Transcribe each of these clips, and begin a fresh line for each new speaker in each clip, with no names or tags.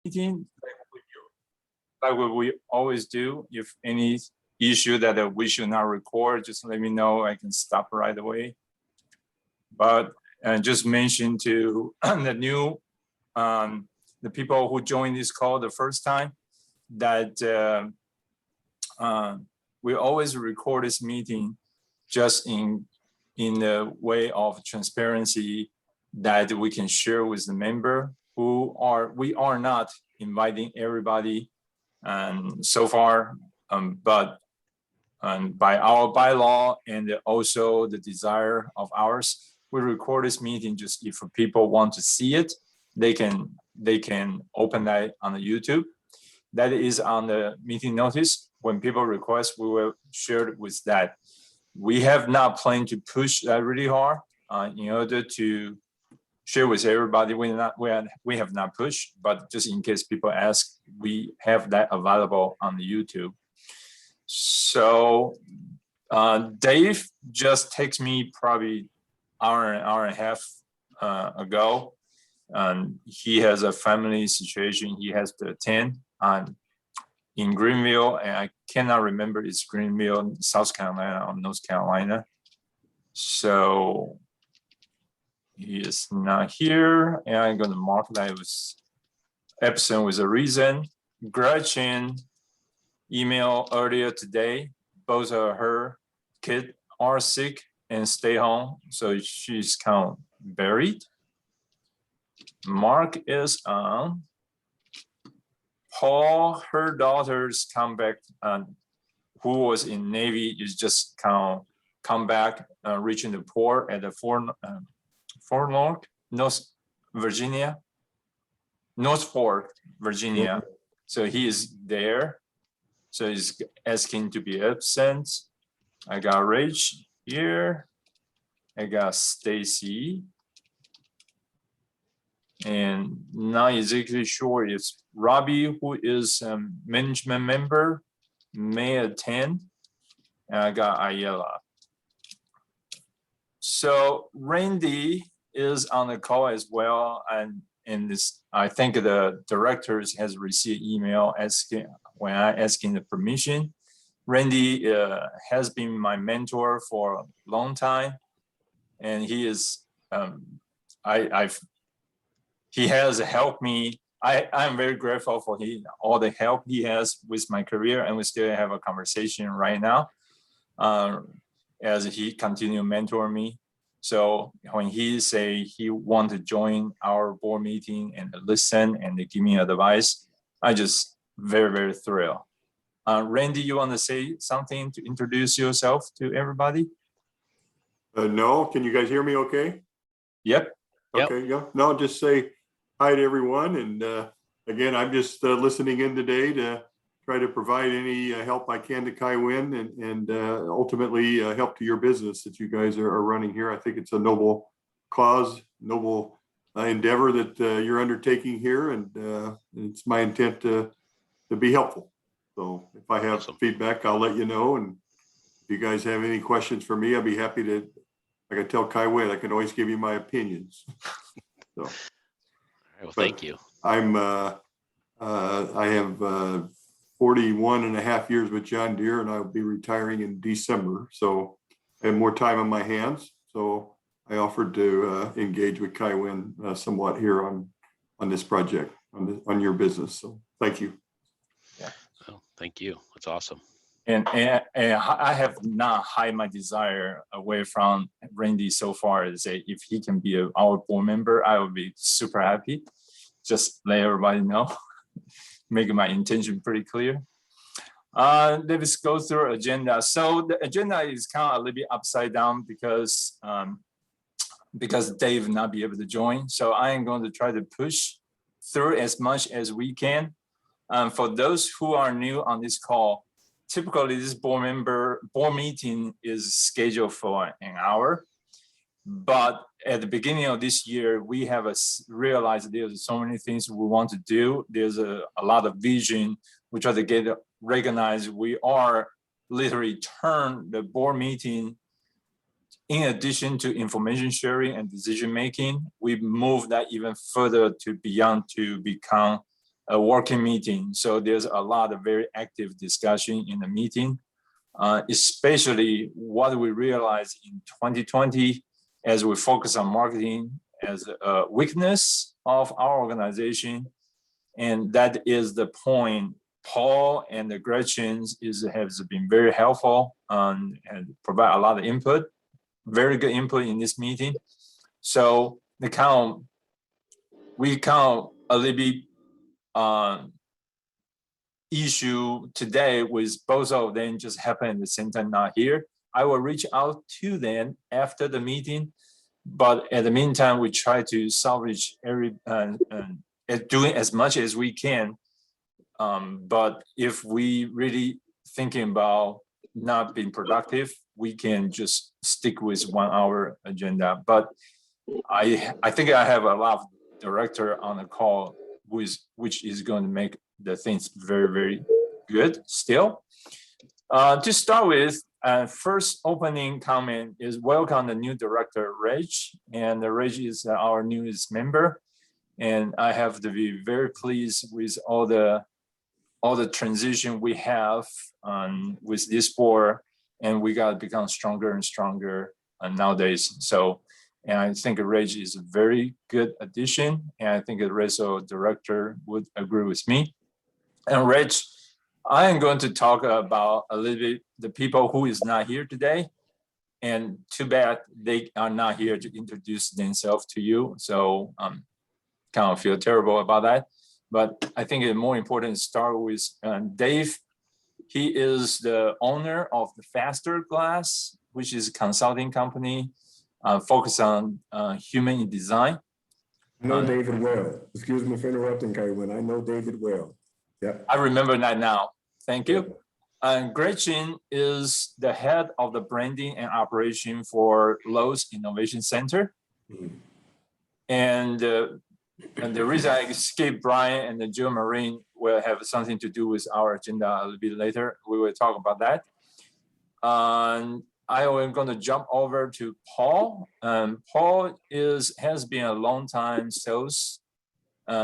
meeting, like what we always do. If any issue that we should not record, just let me know. I can stop right away. But just mention to the new the people who joined this call the first time that we always record this meeting just in the way of transparency that we can share with the member we are not inviting everybody so far, but by our bylaw and also the desire of ours, we record this meeting just if people want to see it, they can open that on the YouTube. That is on the meeting notice. When people request, we will share it with that. We have not planned to push that really hard in order to share with everybody. We have not pushed, but just in case people ask, we have that available on the YouTube. So Dave just texted me probably hour and a half ago. He has a family situation he has to attend in Greenville, and I cannot remember it's Greenville, South Carolina or North Carolina. So he is not here, and I'm going to mark that it was absent with a reason. Gretchen emailed earlier today. Both of her kids are sick and stay home, so she's kind of buried. Mark is on. Paul, her daughter's come back, who was in Navy, is just come back, reaching the port at the Fort North Virginia. So he is there. So he's asking to be absent. I got Rich here. I got Stacy. And not exactly sure if Robbie, who is a management member, may attend. And I got Ayala. So Randy is on the call as well. And this, I think the directors has received email asking when I asking the permission. Randy has been my mentor for a long time, and he is he has helped me. I'm very grateful for all the help he has with my career, and we still have a conversation right now as he continue mentor me. So when he say he want to join our board meeting and listen and give me advice, I just very, very thrilled. Randy, you want to say something to introduce yourself to everybody?
No, can you guys hear me okay?
Yep.
Okay, yeah. No, just say hi to everyone. And again, I'm just listening in today to try to provide any help I can to Kaiwin and ultimately help to your business that you guys are running here. I think it's a noble cause, noble endeavor that you're undertaking here. And it's my intent to be helpful. So if I have some feedback, I'll let you know. And if you guys have any questions for me, I'll be happy to, like I tell Kaiwin, I can always give you my opinions. So.
Well, thank you.
I have 41 and a half years with John Deere, and I'll be retiring in December. So I have more time on my hands. So I offered to engage with Kaiwin somewhat here on this project, on your business. So thank you.
Yeah. Well, thank you. That's awesome.
And I have not hide my desire away from Randy so far to say if he can be our board member, I would be super happy. Just let everybody know, making my intention pretty clear. Let's go through agenda. So the agenda is kind of a little bit upside down because Dave not be able to join. So I am going to try to push through as much as we can. For those who are new on this call, typically this board meeting is scheduled for an hour. But at the beginning of this year, we have realized there's so many things we want to do. There's a lot of vision. We try to get recognized. We are literally turn the board meeting, in addition to information sharing and decision making, we move that even further to beyond to become a working meeting. So there's a lot of very active discussion in the meeting, especially what we realized in 2020 as we focus on marketing as a weakness of our organization. And that is the point. Paul and the Gretchen has been very helpful and provide a lot of input, very good input in this meeting. So we count a little bit issue today with both of them just happened at the same time, not here. I will reach out to them after the meeting, but at the meantime, we try to salvage doing as much as we can. But if we really thinking about not being productive, we can just stick with 1 hour agenda. But I think I have a lot of director on the call which is going to make the things very, very good still. To start with, first opening comment is welcome the new director, Reg. And Reg is our newest member. And I have to be very pleased with all the transition we have with this board, and we got to become stronger and stronger nowadays. So, and I think Reg is a very good addition, and I think the rest of the director would agree with me. And Reg, I am going to talk about a little bit the people who is not here today, and too bad they are not here to introduce themselves to you. So kind of feel terrible about that. But I think it's more important to start with Dave. He is the owner of the Faster Glass, which is a consulting company focused on human design.
I know David well. Excuse me for interrupting, Kaiwin. I know David well. Yeah.
I remember that now. Thank you. And Gretchen is the head of the branding and operation for Lowe's Innovation Center. Mm-hmm. And the reason I skipped Brian and the Joe Marine will have something to do with our agenda a little bit later. We will talk about that. I am going to jump over to Paul. Paul has been a long time sales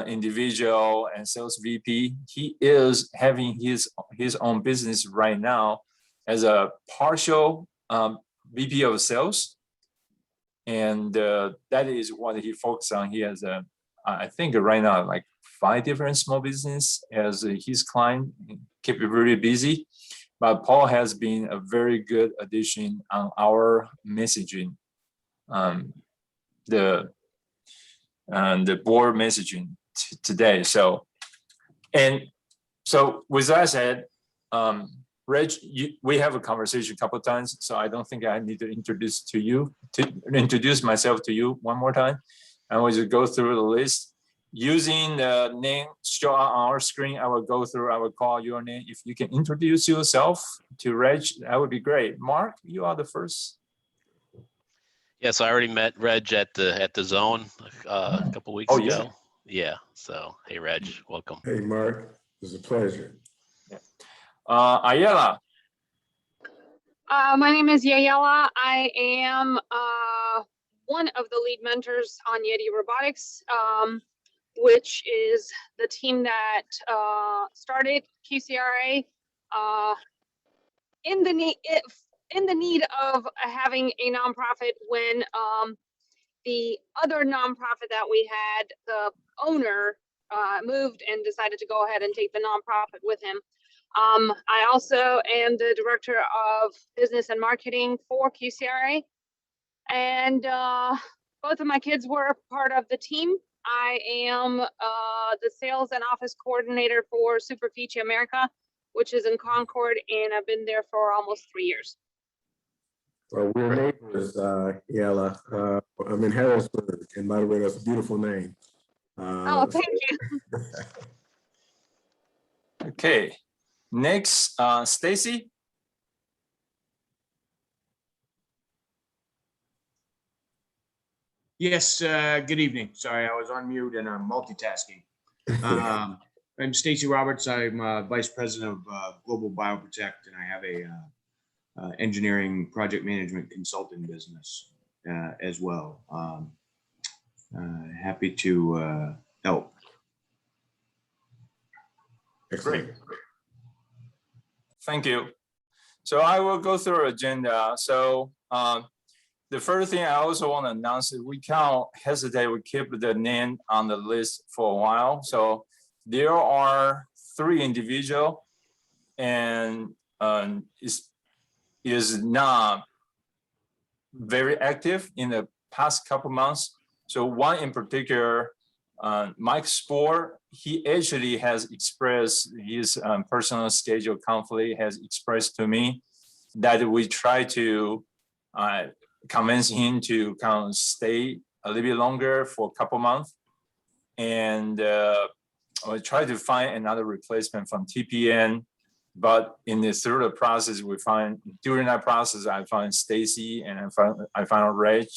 individual and sales VP. He is having his own business right now as a partial VP of sales. And that is what he focuses on. He has I think right now, like 5 different small business as his client, keep it really busy. But Paul has been a very good addition on our messaging, the board messaging today. So with that said, Reg, we have a conversation a couple of times, so I don't think I need to introduce myself to you one more time. And we just go through the list. Using the name shown on our screen, I will go through, I will call your name. If you can introduce yourself to Reg, that would be great. Mark, you are the first.
Yes, I already met Reg at the zone a couple weeks ago. Yeah. So, hey, Reg, welcome.
Hey, Mark. It's a pleasure.
Yeah. Ayala.
My name is Yayela. I am one of the lead mentors on Yeti Robotics, which is the team that started QCRA in the need of having a nonprofit when the other nonprofit that we had, the owner moved and decided to go ahead and take the nonprofit with him. I also am the director of business and marketing for QCRA, and both of my kids were part of the team. I am the sales and office coordinator for Superficie America, which is in Concord, and I've been there for almost 3 years.
Well, we're neighbors, Yella. I'm in Harrisburg, and by the way, that's a beautiful name.
Oh, thank you.
Okay, next, Stacy.
Yes, good evening. Sorry, I was on mute and I'm multitasking. I'm Stacy Roberts. I'm Vice President of Global BioProtect, and I have a engineering project management consulting business as well. Happy to help.
Excellent.
Thank you. So I will go through agenda. So the first thing I also want to announce is we can't hesitate. We keep the name on the list for a while. So there are 3 individuals, and is not very active in the past couple months. So one in particular, Mike Spoor, he actually has expressed his personal schedule conflict, has expressed to me that we try to convince him to kind of stay a little bit longer for a couple months. And we try to find another replacement from TPN. But through the process, during that process, I found Stacy and I found Reg.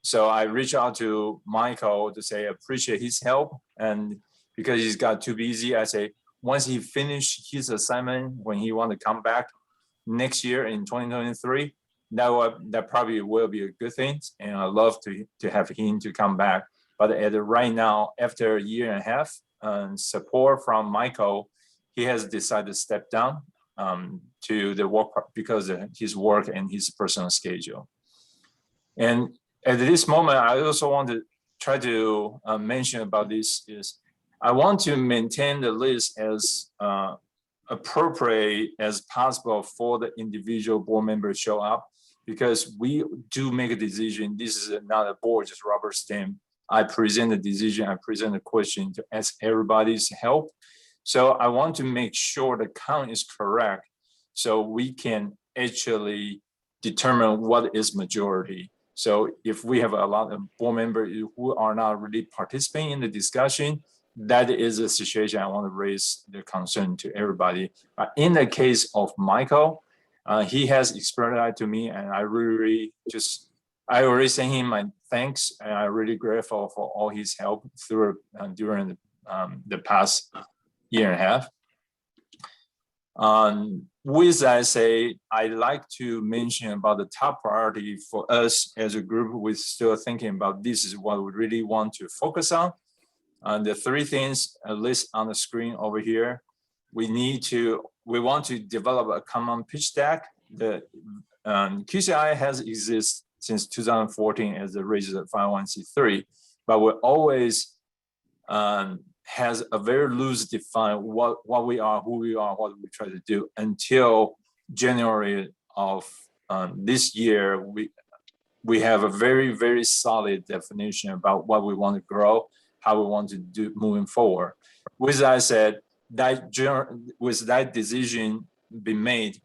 So I reached out to Michael to say, appreciate his help. And because he's got too busy, I say, once he finished his assignment, when he want to come back next year in 2023, that probably will be a good thing. And I'd love to have him to come back. But right now, after a year and a half, support from Michael, he has decided to step down to the work because of his work and his personal schedule. And at this moment, I also want to try to mention about this is I want to maintain the list as appropriate as possible for the individual board members show up, because we do make a decision. This is not a board, just rubber stamp. I present the decision, I present a question to ask everybody's help. So I want to make sure the count is correct so we can actually determine what is majority. So if we have a lot of board members who are not really participating in the discussion, that is a situation I want to raise the concern to everybody. In the case of Michael, he has expressed that to me, and I already sent him my thanks, and I'm really grateful for all his help during the past year and a half. With that said, I'd like to mention about the top priority for us as a group. We're still thinking about this is what we really want to focus on. The 3 things listed on the screen over here. We want to develop a common pitch deck. The QCRA has existed since 2014 as a registered 501c3, but we always has a very loose define what we are, who we are, what we try to do until January of this year. We have a very, very solid definition about what we want to grow, how we want to do moving forward. With that said, with that decision being made,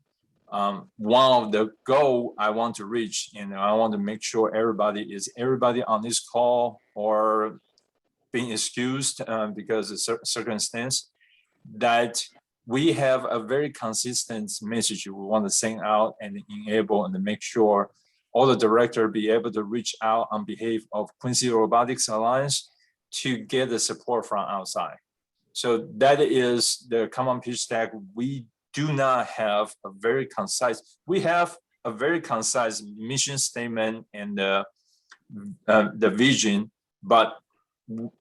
one of the goal I want to reach, and I want to make sure everybody on this call or being excused because of circumstance, that we have a very consistent message we want to send out and enable and to make sure all the directors be able to reach out on behalf of Quincy Robotics Alliance to get the support from outside. So that is the common pitch deck. We do not have a very concise, we have a very concise mission statement and the vision, but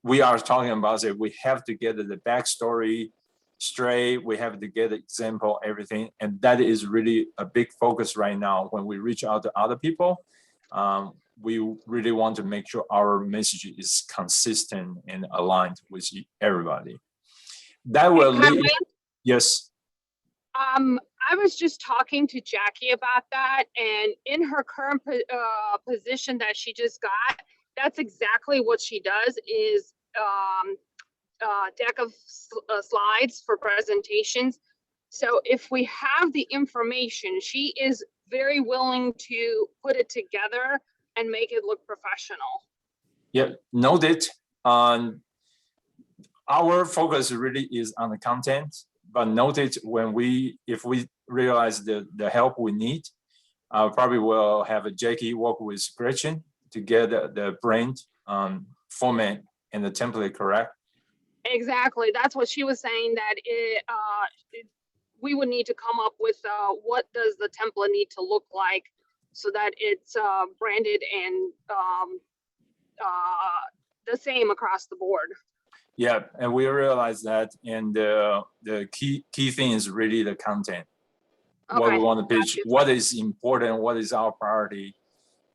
we are talking about that we have to get the backstory straight, we have to get example, everything. And that is really a big focus right now when we reach out to other people. We really want to make sure our message is consistent and aligned with everybody. That will lead, yes.
I was just talking to Jackie about that, and in her current position that she just got, that's exactly what she does is deck of slides for presentations. So if we have the information, she is very willing to put it together and make it look professional.
Yeah, noted. Our focus really is on the content, but noted if we realize the help we need, probably will have a Jackie work with Gretchen to get the brand format and the template correct.
Exactly, that's what she was saying, that we would need to come up with what does the template need to look like so that it's branded and the same across the board.
Yeah, and we realize that, and the key thing is really the content. What we
Okay,
want to pitch,
you.
what is important, what is our priority,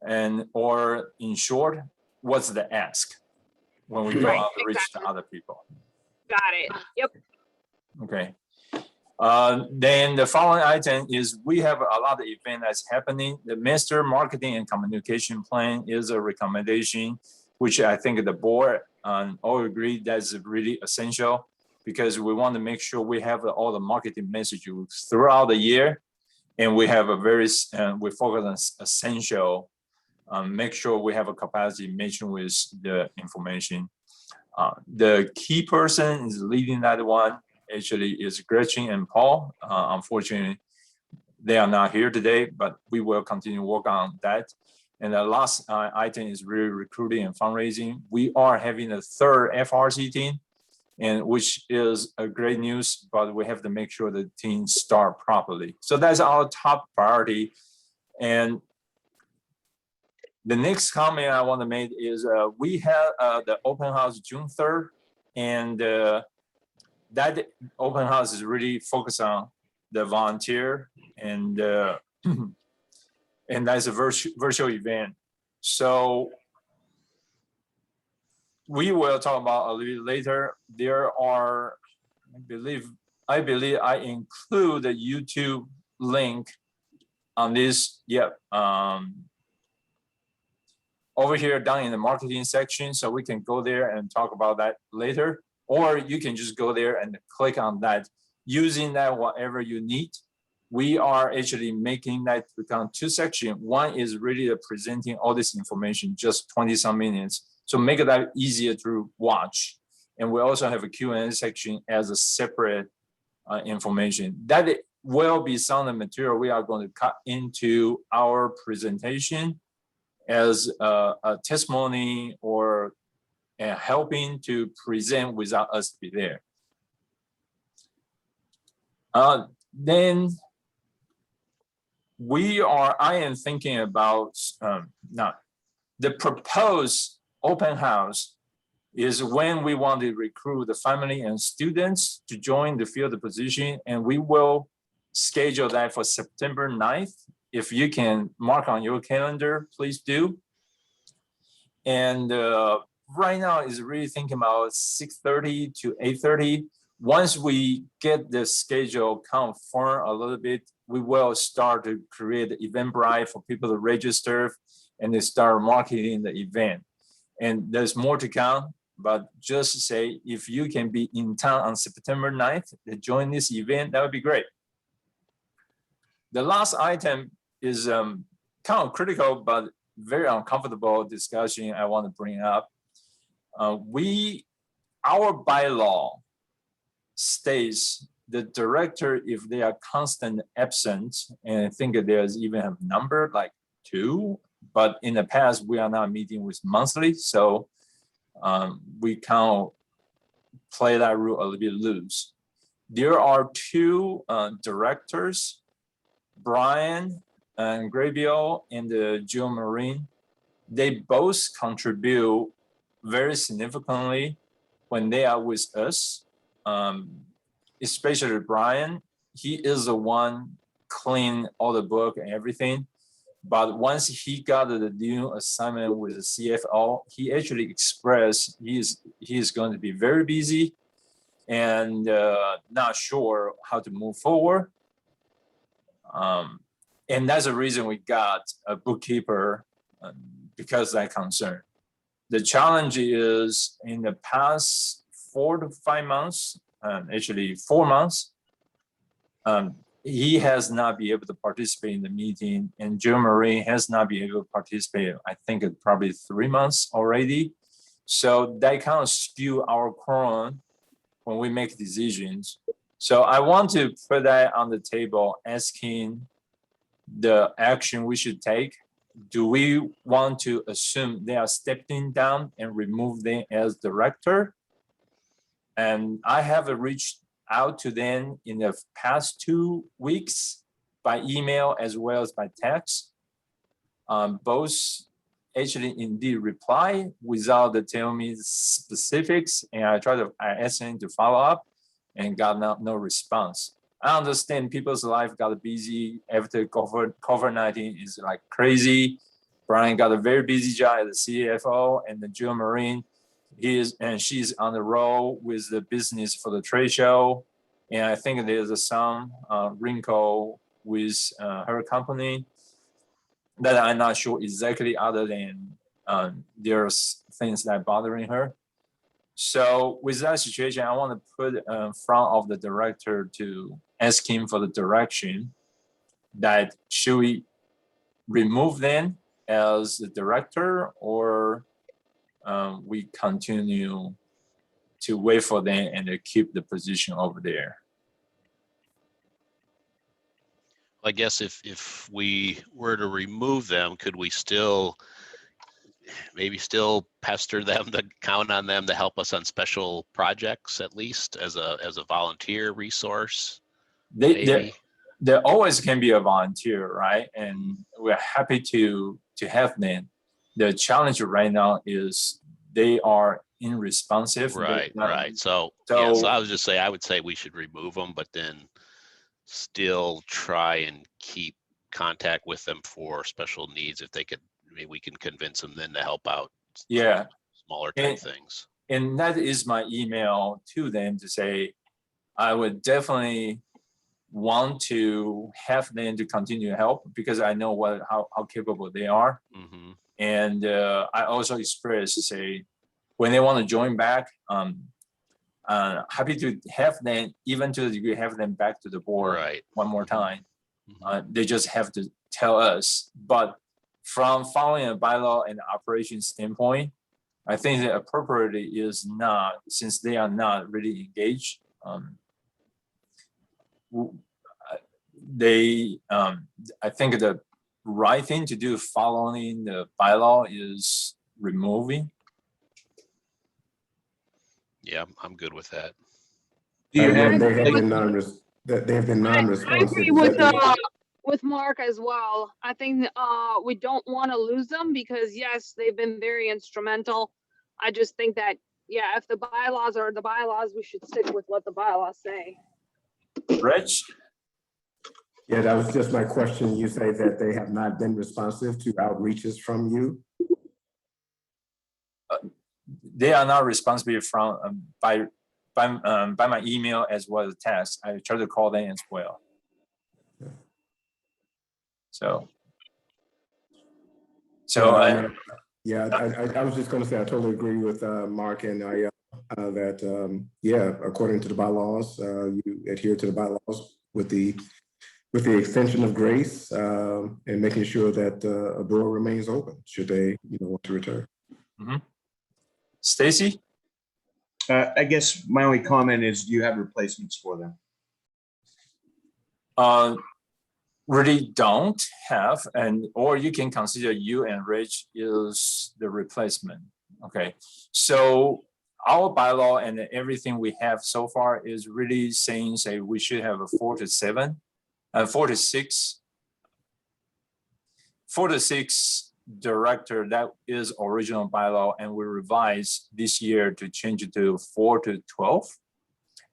and or in short, what's the ask when we go
Right,
out to reach
exactly.
to other people.
Got it. Yep.
Okay. Then the following item is we have a lot of event that's happening. The master marketing and communication plan is a recommendation, which I think the board all agree that's really essential because we want to make sure we have all the marketing messages throughout the year, and we have a very we focus on essential. Make sure we have a capacity matching with the information. The key person is leading that one. Actually, is Gretchen and Paul. Unfortunately, they are not here today, but we will continue to work on that. And the last item is really recruiting and fundraising. We are having a third FRC team, and which is a great news, but we have to make sure the team start properly. So that's our top priority. And the next comment I want to make is we have the open house June 3rd, and that open house is really focused on the volunteer, and and that's a virtual event. So we will talk about a little later. There are, I believe I include the YouTube link on this. Yep. Over here down in the marketing section, so we can go there and talk about that later. Or you can just go there and click on that. Using that, whatever you need. We are actually making that become two sections. One is really presenting all this information, just 20-some minutes. So make that easier to watch. And we also have a Q&A section as a separate information. That will be some of the material we are going to cut into our presentation as a testimony or helping to present without us to be there. Then I am thinking about now the proposed open house is when we want to recruit the family and students to join the field position, and we will schedule that for September 9th. If you can mark on your calendar, please do. And right now is really thinking about 6:30 to 8:30. Once we get the schedule confirmed a little bit, we will start to create the Eventbrite for people to register and they start marketing the event. And there's more to come, but just to say, if you can be in town on September 9th to join this event, that would be great. The last item is kind of critical, but very uncomfortable discussion I want to bring up. Our bylaw states the director, if they are constant absent, and I think there's even a number like 2, but in the past we are not meeting with monthly, so we can't play that rule a little bit loose. There are 2 directors, Brian and Grabio and Jill Marine. They both contribute very significantly when they are with us. Especially Brian, he is the one clean all the book and everything. But once he got the new assignment with the CFO, he actually expressed he is going to be very busy and not sure how to move forward. And that's the reason we got a bookkeeper because of that concern. The challenge is in the past 4 to 5 months, actually 4 months, he has not been able to participate in the meeting, and Jill Marie has not been able to participate, I think it's probably 3 months already. So that kind of skew our quorum when we make decisions. So I want to put that on the table, asking the action we should take. Do we want to assume they are stepping down and remove them as director? And I have reached out to them in the past 2 weeks by email as well as by text. Both actually indeed reply without telling me specifics, and I asked him to follow up, and got no response. I understand people's life got busy after COVID-19 is like crazy. Brian got a very busy job as the CFO, and the Jill Marine, she's on the road with the business for the trade show. And I think there's some wrinkle with her company that I'm not sure exactly, other than there's things that are bothering her. So with that situation, I want to put in front of the director to ask him for the direction that should we remove them as the director, or we continue to wait for them and keep the position over there.
I guess if we were to remove them, could we still maybe still pester them to count on them to help us on special projects, at least as a volunteer resource?
There always can be a volunteer, right? And we're happy to have them. The challenge right now is they are unresponsive.
Right. So I was just saying, I would say we should remove them, but then still try and keep contact with them for special needs. If they could, maybe we can convince them then to help out.
Yeah.
Smaller type things.
And that is my email to them to say, I would definitely want to have them to continue to help, because I know how capable they are.
Mm-hmm.
And I also express to say, when they want to join back, happy to have them, even to the degree have them back to the board one more time. Mm-hmm. They just have to tell us. But from following a bylaw and operation standpoint, I think the appropriate is not, since they are not really engaged. I think the right thing to do following the bylaw is removing.
Yeah, I'm good with that.
They have been non-responsive.
I agree with Mark as well. I think we don't want to lose them, because yes, they've been very instrumental. I just think that, yeah, if the bylaws are the bylaws, we should stick with what the bylaws say.
Rich?
Yeah, that was just my question. You say that they have not been responsive to outreaches from you?
They are not responsible from by my email as well as text. I try to call them as well. So
yeah, I was just going to say, I totally agree with Mark, and I that according to the bylaws, you adhere to the bylaws with the extension of grace and making sure that a door remains open should they want to return.
Mm-hmm. Stacy?
I guess my only comment is, do you have replacements for them?
Really don't have, or you can consider you and Rich is the replacement. Okay, so our bylaw and everything we have so far is really saying, say, we should have a 4 to 6 director. That is original bylaw, and we revised this year to change it to 4 to 12.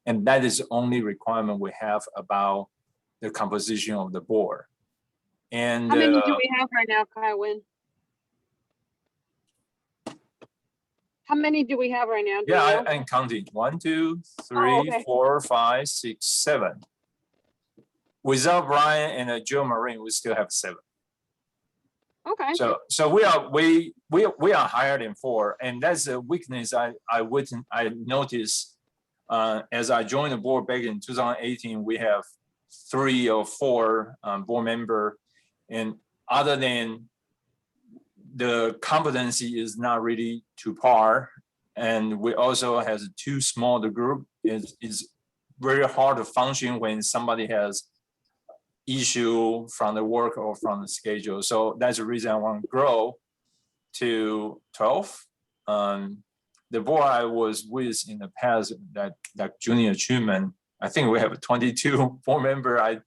And that is the only requirement we have about the composition of the board. And
how many do we have right now, Kaiwin? How many do we have right now?
Yeah, I'm counting. 1, 2, 3, 4, 5, 6, 7. Without Brian and Joe Marine, we still have 7.
Okay.
So we are higher than 4, and that's a weakness I noticed as I joined the board back in 2018. We have 3 or 4 board member, and other than the competency is not really to par, and we also has too small the group. It's very hard to function when somebody has issue from the work or from the schedule. So that's the reason I want to grow to 12. The board I was with in the past, that junior achievement, I think we have a 22 board member. I'm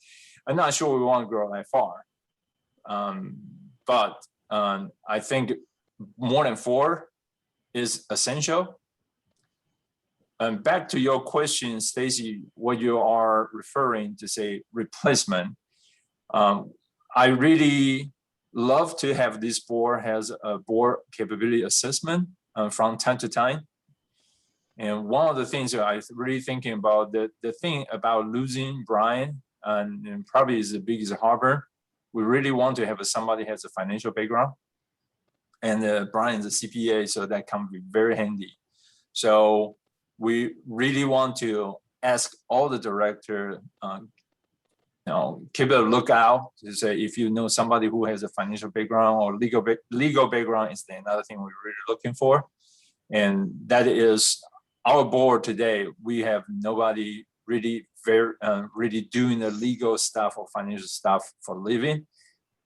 not sure we want to grow that far. But I think more than 4 is essential. And back to your question, Stacy, what you are referring to say replacement. I really love to have this board has a board capability assessment from time to time. And one of the things that I really thinking about, the thing about losing Brian, and probably is the biggest harbor, we really want to have somebody has a financial background. And Brian is a CPA, so that can be very handy. So we really want to ask all the director, keep a lookout to say if you know somebody who has a financial background or legal background is another thing we're really looking for. And that is our board today. We have nobody really really doing the legal stuff or financial stuff for living.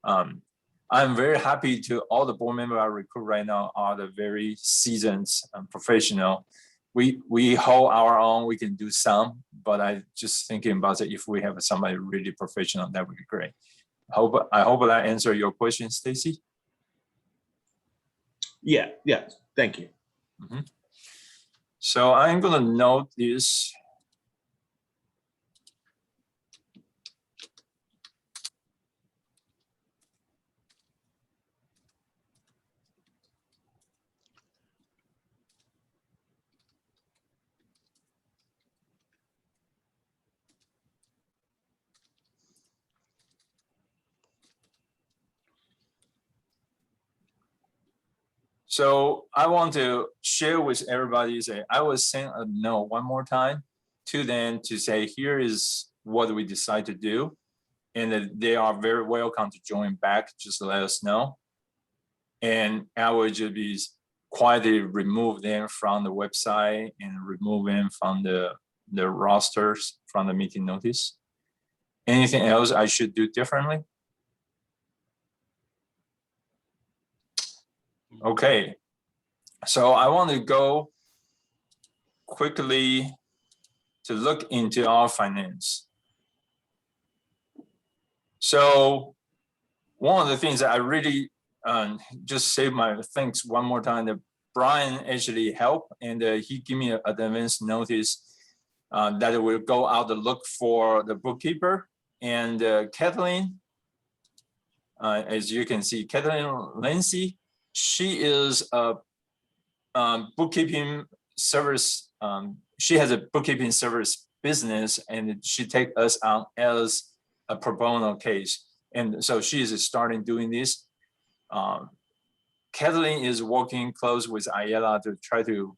I'm very happy to all the board members I recruit right now are the very seasoned professional. We hold our own, we can do some, but I just thinking about it, if we have somebody really professional, that would be great. I hope that answered your question, Stacy.
Yeah, thank you.
Mm-hmm. So I'm gonna note this. So I want to share with everybody, say, I will send a note one more time to them to say, here is what we decide to do. And that they are very welcome to join back, just let us know. And I will just be quietly remove them from the website and remove them from the rosters from the meeting notice. Anything else I should do differently? Okay, so I want to go quickly to look into our finance. So one of the things that I really just say my thanks one more time, that Brian actually helped, and he gave me an advance notice that we'll go out to look for the bookkeeper. And Kathleen, as you can see, Kathleen Lindsay, she is a bookkeeping service. She has a bookkeeping service business, and she take us on as a pro bono case. And so she is starting doing this. Kathleen is working close with Ayala to try to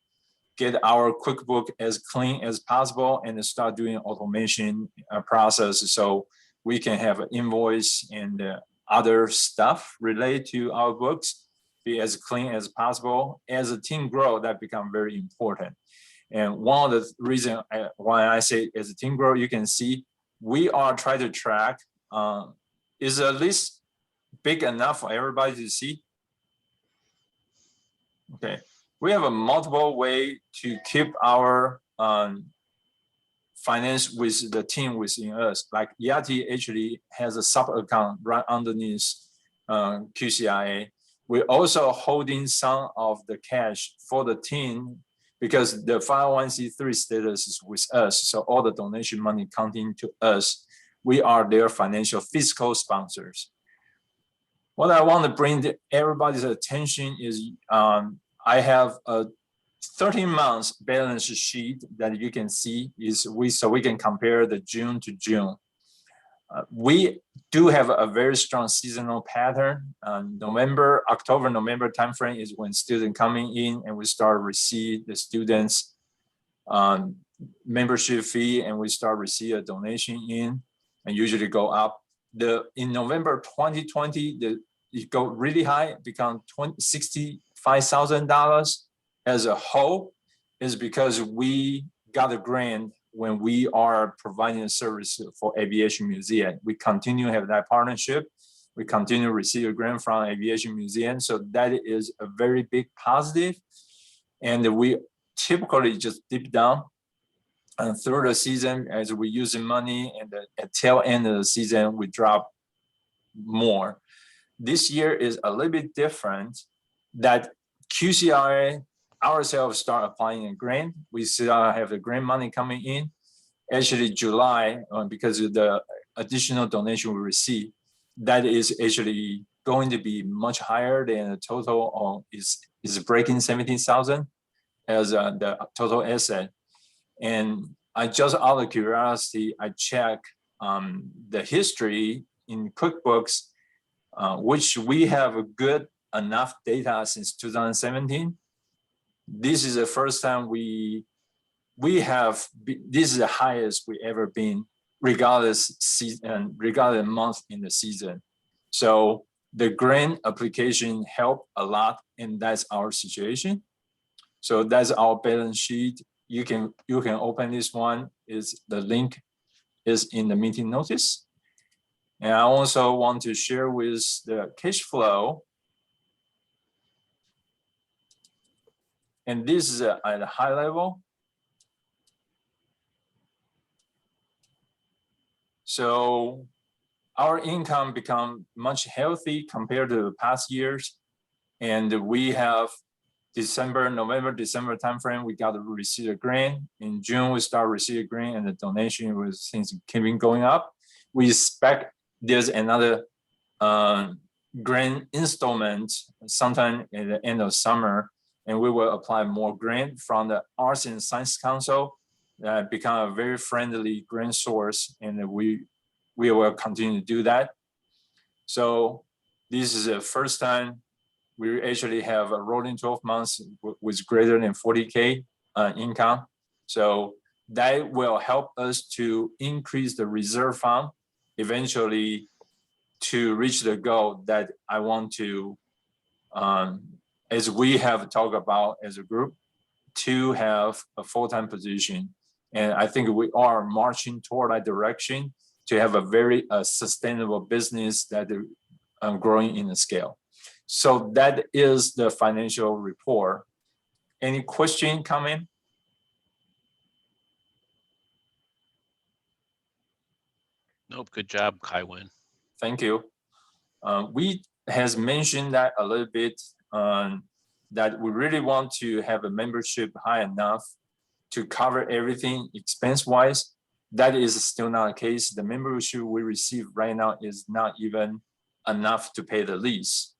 get our QuickBook as clean as possible and start doing automation process so we can have an invoice and other stuff related to our books be as clean as possible. As a team grow, that become very important. And one of the reasons why I say as a team grow, you can see we are trying to track, is at least big enough for everybody to see. Okay, we have a multiple way to keep our finance with the team within us. Like Yati actually has a sub account right underneath QCRA. We're also holding some of the cash for the team because the 501c3 status is with us. So all the donation money counting to us. We are their financial fiscal sponsors. What I want to bring to everybody's attention is I have a 13 months balance sheet that you can see is so we can compare the June to June. We do have a very strong seasonal pattern. October, November timeframe is when students coming in and we start receive the students membership fee, and we start receive a donation in and usually go up. In November 2020, it go really high, become $65,000 as a whole, is because we got a grant when we are providing a service for Aviation Museum. We continue to have that partnership. We continue to receive a grant from Aviation Museum. So that is a very big positive. And we typically just dip down and through the season as we using money, and at tail end of the season, we drop more. This year is a little bit different. that QCRA ourselves start applying a grant. We still have the grant money coming in. Actually, July, because of the additional donation we receive, that is actually going to be much higher than the total is breaking 17,000 as the total asset. And I just out of curiosity, I check the history in QuickBooks, which we have a good enough data since 2017. This is the first time we have, this is the highest we ever been, regardless season, regardless month in the season. So the grant application helped a lot, and that's our situation. So that's our balance sheet. You can open this one. The link is in the meeting notice. And I also want to share with the cash flow. And this is at a high level. So our income become much healthy compared to the past years. And we have November, December timeframe, we got to receive a grant. In June, we start receiving a grant, and the donation was since keeping going up. We expect there's another grant installment sometime at the end of summer, and we will apply more grant from the Arts and Science Council. Become a very friendly grant source, and we will continue to do that. So this is the first time we actually have a rolling 12 months with greater than 40K income. So that will help us to increase the reserve fund eventually to reach the goal that I want to, as we have talked about as a group, to have a full-time position. And I think we are marching toward that direction to have a very sustainable business that is growing in the scale. So that is the financial report. Any question, comment?
Nope, good job, Kai-Wen.
Thank you. We has mentioned that a little bit, that we really want to have a membership high enough to cover everything expense-wise. That is still not the case. The membership we receive right now is not even enough to pay the lease.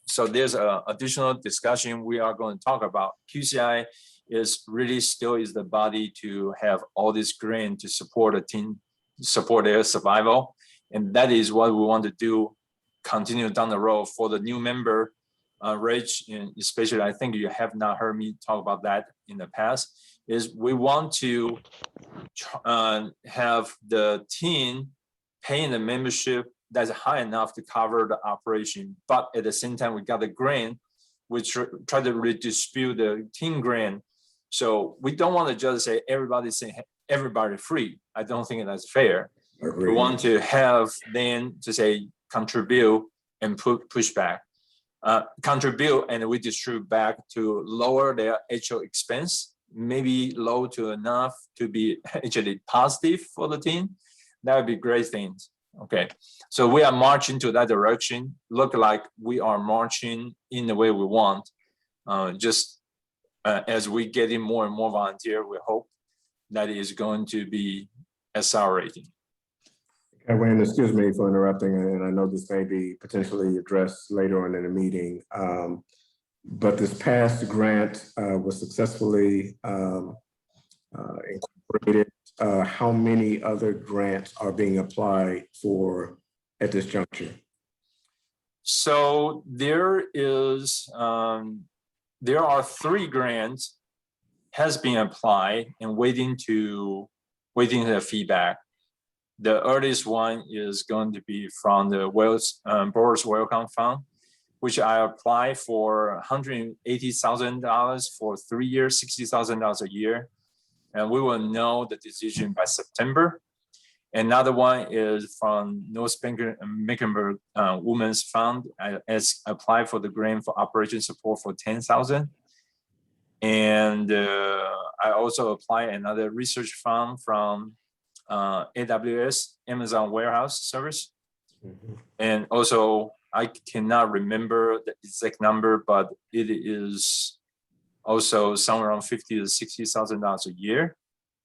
So there's an additional discussion we are going to talk about. QCI is really still is the body to have all this grant to support a team, support their survival. And that is what we want to do, continue down the road for the new member, Rich, and especially I think you have not heard me talk about that in the past, is we want to have the team paying the membership that's high enough to cover the operation. But at the same time, we got the grant, which try to redistribute the team grant. So we don't want to just say everybody's saying everybody free. I don't think that's fair. We want to have then to say contribute and push back. Contribute and we distribute back to lower their actual expense, maybe low to enough to be actually positive for the team. That would be great things. Okay, so we are marching to that direction. Look like we are marching in the way we want. As we get in more and more volunteer, we hope that is going to be accelerating.
Okay, Wayne, excuse me for interrupting, and I know this may be potentially addressed later on in the meeting, but this past grant was successfully incorporated. How many other grants are being applied for at this juncture?
So there are 3 grants has been applied and waiting the feedback. The earliest one is going to be from the Boris Wellcome Fund, which I applied for $180,000 for 3 years, $60,000 a year. And we will know the decision by September. Another one is from North Mecklenburg Women's Fund. I applied for the grant for operation support for $10,000. And I also applied another research fund from AWS, Amazon Warehouse Service. And also I cannot remember the exact number, but it is also somewhere around $50,000 to $60,000 a year.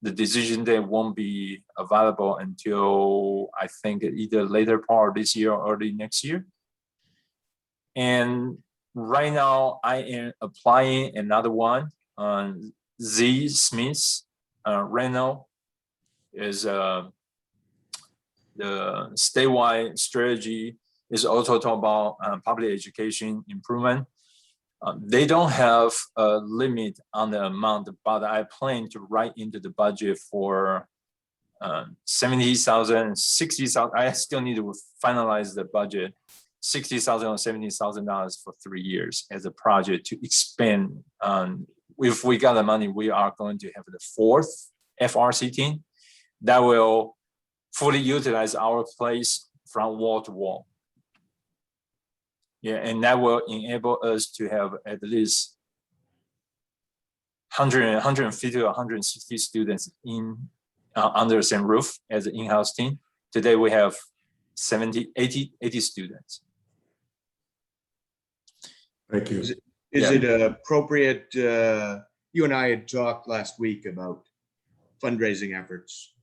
The decision day won't be available until I think either later part of this year or early next year. And right now I am applying another one. Z Smith Renault is the statewide strategy is also talk about public education improvement. They don't have a limit on the amount, but I plan to write into the budget for 70,000, 60,000. I still need to finalize the budget. $60,000 or $70,000 for 3 years as a project to expand. If we got the money, we are going to have the 4th FRC team that will fully utilize our place from wall to wall. Yeah, and that will enable us to have at least 150 to 160 students in under the same roof as an in-house team. Today we have 80 students.
Thank you.
Is it appropriate? You and I had talked last week about fundraising efforts.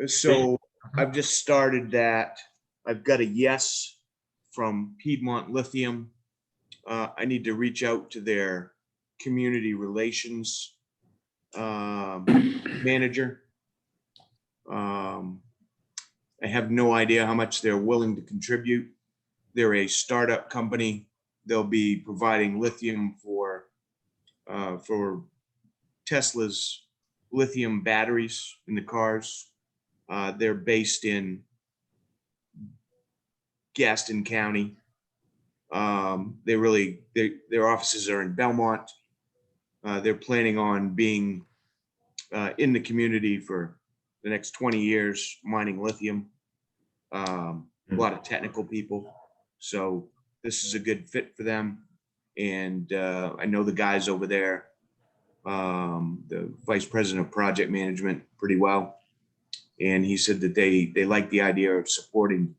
So I've just started that. I've got a yes from Piedmont Lithium. I need to reach out to their community relations manager. I have no idea how much they're willing to contribute. They're a startup company. They'll be providing lithium for Tesla's lithium batteries in the cars. They're based in Gaston County. Their offices are in Belmont. They're planning on being in the community for the next 20 years, mining lithium. A lot of technical people. So this is a good fit for them. And I know the guys over there, the vice president of project management, pretty well. And he said that they like the idea of supporting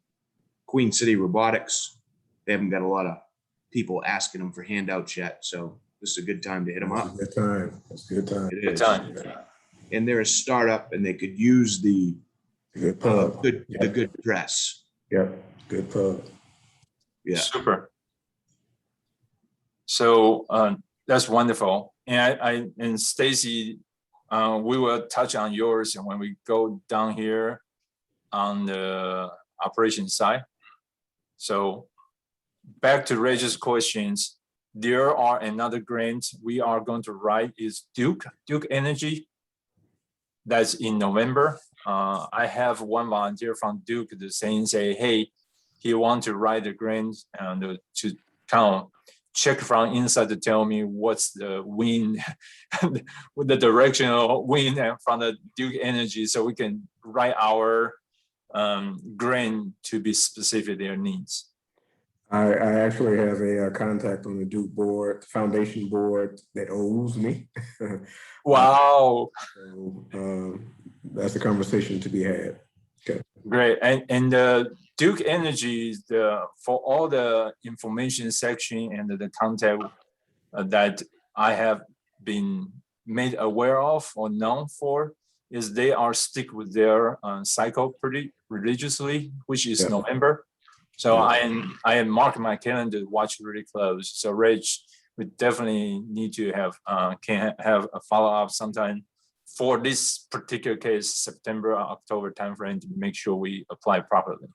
Queen City Robotics. They haven't got a lot of people asking them for handouts yet. So this is a good time to hit them up.
Good time. That's a good time.
It
Good
is.
time.
And they're a startup and they could use the
Good pub.
the good press.
Yep. Good pub.
Yeah.
Super. So that's wonderful. And and Stacy, we will touch on yours and when we go down here on the operation side. So back to Reg's questions, there are another grant we are going to write is Duke Energy. That's in November. I have one volunteer from Duke to say, hey, he want to write the grant and to kind of check from inside to tell me what's the wind, with the direction of wind from the Duke Energy, so we can write our grant to be specific to their needs.
I actually have a contact on the Duke board, foundation board that owes me.
Wow.
So, that's a conversation to be had. Okay.
Great. And Duke Energy, for all the information section and the contact that I have been made aware of or known for, is they are stick with their cycle pretty religiously, which is November. So I am marking my calendar to watch really close. So Reg, we definitely need to can have a follow-up sometime for this particular case, September, October timeframe, to make sure we apply properly.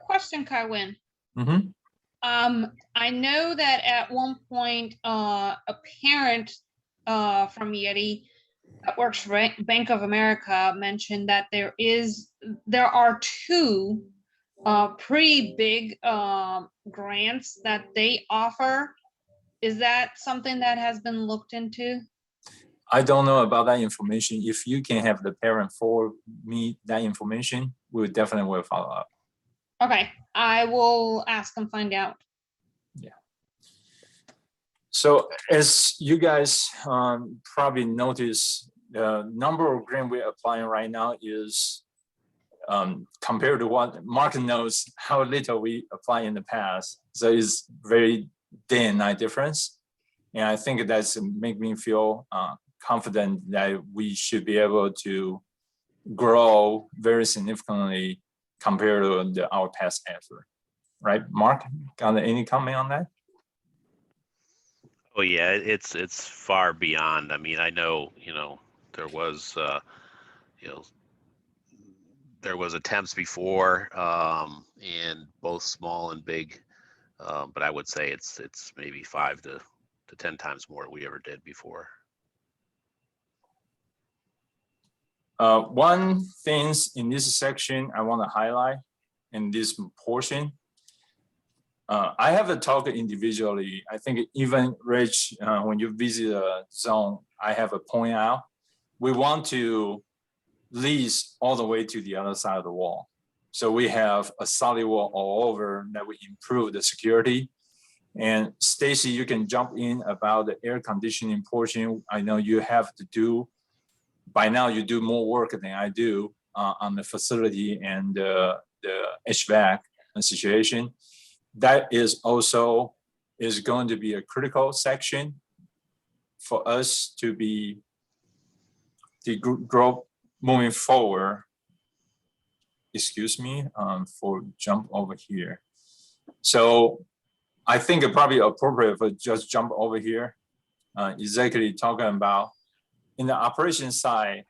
Question, Kaiwin.
Mm-hmm.
I know that at one point, a parent from Yeti that works for Bank of America mentioned that there are two pretty big grants that they offer. Is that something that has been looked into?
I don't know about that information. If you can have the parent forward me that information, we definitely will follow up.
Okay, I will ask and find out.
Yeah. So as you guys probably notice, the number of grant we're applying right now is compared to what Mark knows, how little we apply in the past. So it's very day and night difference. And I think that's make me feel confident that we should be able to grow very significantly compared to our past effort. Right, Mark, got any comment on that?
Oh yeah, it's far beyond. I mean, I know, there was, there was attempts before, and both small and big, but I would say it's maybe 5 to 10 times more we ever did before.
One things in this section I want to highlight in this portion. I have a talk individually. I think even Rich, when you visit a zone, I have a point out. We want to lease all the way to the other side of the wall. So we have a solid wall all over that we improve the security. And Stacy, you can jump in about the air conditioning portion. I know you have to do, by now you do more work than I do on the facility and the HVAC situation. That is also going to be a critical section for us to be the grow moving forward. Excuse me for jump over here. So I think it probably appropriate for just jump over here. Exactly talking about in the operation side,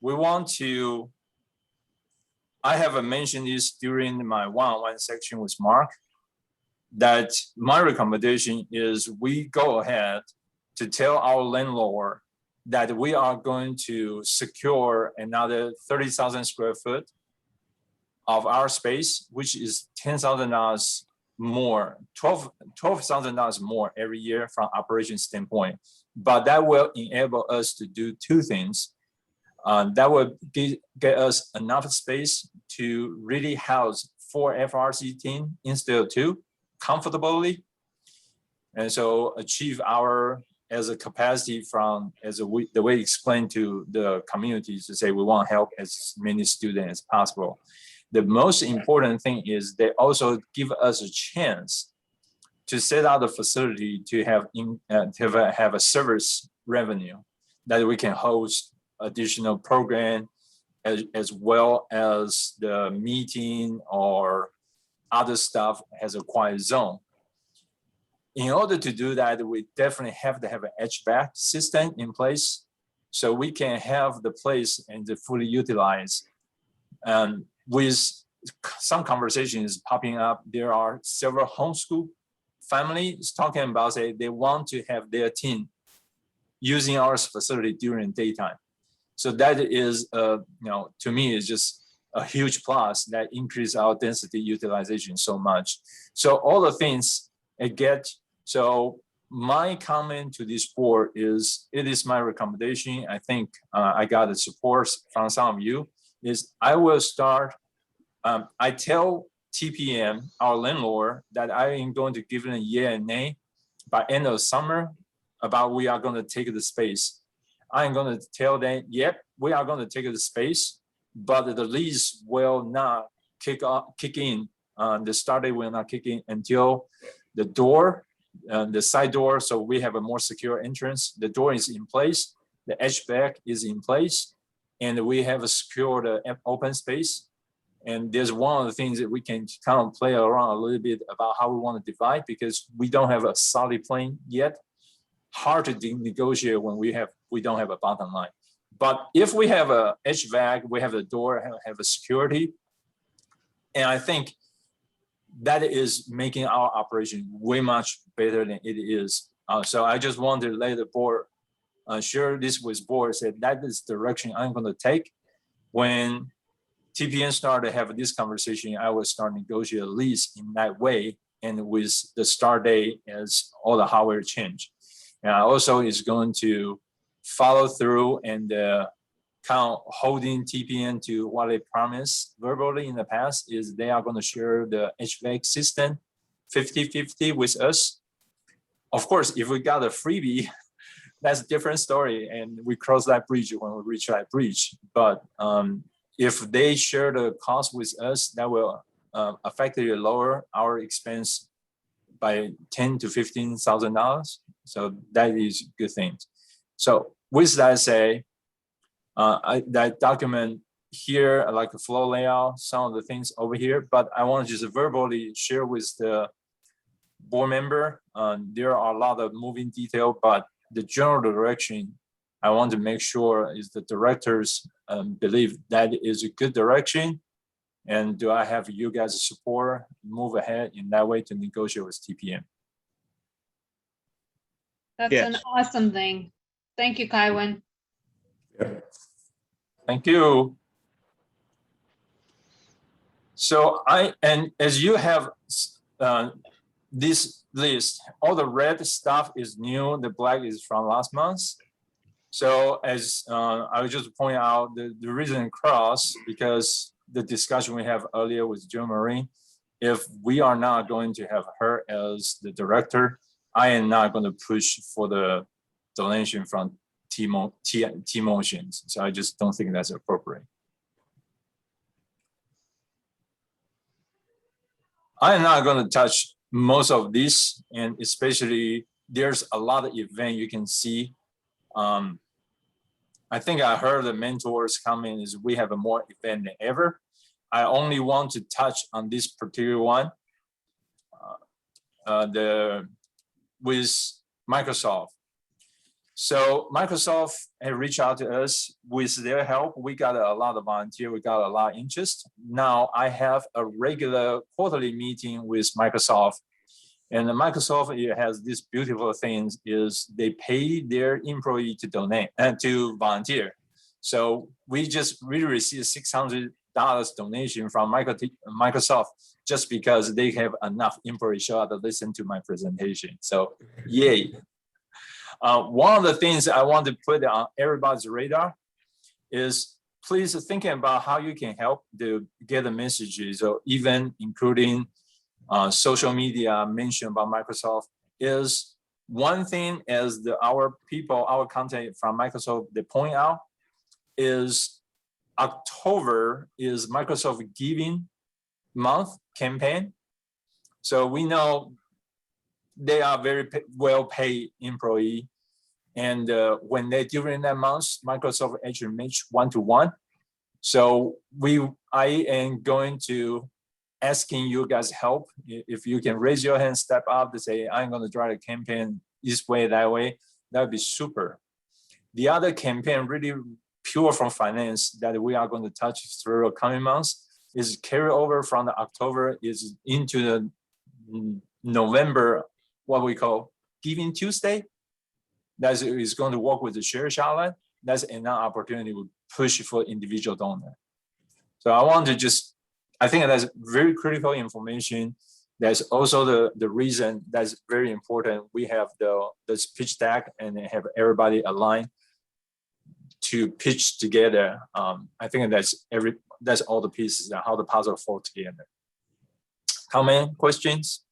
we want to. I have mentioned this during my one-on-one section with Mark, that my recommendation is we go ahead to tell our landlord that we are going to secure another 30,000 square foot of our space, which is $10,000 more, $12,000 more every year from operation standpoint. But that will enable us to do two things. That will get us enough space to really house 4 FRC team instead of 2 comfortably. And so achieve our as a capacity from the way explained to the communities to say we want to help as many students as possible. The most important thing is they also give us a chance to set out the facility to have a service revenue that we can host additional program as well as the meeting or other stuff as a quiet zone. In order to do that, we definitely have to have an HVAC system in place so we can have the place and fully utilized. And with some conversations popping up, there are several homeschool families talking about say they want to have their team using our facility during daytime. So that is, to me, is just a huge plus that increase our density utilization so much. So all the things so my comment to this board is, it is my recommendation. I think I got the support from some of you, is I will start, I tell TPM, our landlord, that I am going to give them a yeah and nay by end of summer about we are going to take the space. I am going to tell them, yep, we are going to take the space, but the lease will not kick in. The start date will not kick in until the door, the side door, so we have a more secure entrance. The door is in place, the HVAC is in place, and we have a secured open space. And there's one of the things that we can kind of play around a little bit about how we want to divide, because we don't have a solid plan yet. Hard to negotiate when we don't have a bottom line. But if we have a HVAC, we have a door, have a security, and I think that is making our operation way much better than it is. So I just want to let the board share this with board, said that is the direction I'm going to take. When TPN started to have this conversation, I will start negotiate a lease in that way, and with the start date as all the hardware change. And I also is going to follow through and kind of holding TPN to what they promised verbally in the past, is they are going to share the HVAC system 50-50 with us. Of course, if we got a freebie, that's a different story, and we cross that bridge when we reach that bridge. But if they share the cost with us, that will effectively lower our expense by $10,000 to $15,000. So that is a good thing. So with that say, that document here, like a flow layout, some of the things over here, but I want to just verbally share with the board member. There are a lot of moving detail, but the general direction I want to make sure is the directors believe that is a good direction. And do I have you guys' support, move ahead in that way to negotiate with TPM?
That's an
Yes.
awesome thing. Thank you, Kaiwen.
Thank you. So and as you have this list, all the red stuff is new, the black is from last month. So as I would just point out, the reason cross, because the discussion we have earlier with Joe Marie, if we are not going to have her as the director, I am not going to push for the donation from T-Motions. So I just don't think that's appropriate. I am not going to touch most of this, and especially there's a lot of event you can see. I think I heard the mentors comment is we have a more event than ever. I only want to touch on this particular one, with Microsoft. So Microsoft had reached out to us with their help. We got a lot of volunteer. We got a lot of interest. Now I have a regular quarterly meeting with Microsoft, and Microsoft has this beautiful thing is they pay their employee to donate and to volunteer. So we received $600 donation from Microsoft just because they have enough employees show up to listen to my presentation. So yay. One of the things I want to put on everybody's radar is please thinking about how you can help to get the messages, or even including social media mentioned about Microsoft. Is one thing as our content from Microsoft, they point out is October is Microsoft Giving Month campaign. So we know they are very well-paid employee. And when they during that month, Microsoft actually match 1-to-1. So I am going to asking you guys help. If you can raise your hand, step up to say, I'm going to drive a campaign this way, that way, that would be super. The other campaign really pure from finance that we are going to touch through the coming months is carry over from the October is into the November, what we call Giving Tuesday. That is going to work with the share shotline. That's another opportunity to push for individual donor. So I want to I think that's very critical information. That's also the reason that's very important. We have the pitch deck and have everybody aligned to pitch together. I think that's all the pieces and how the puzzle fall together. Comment, questions?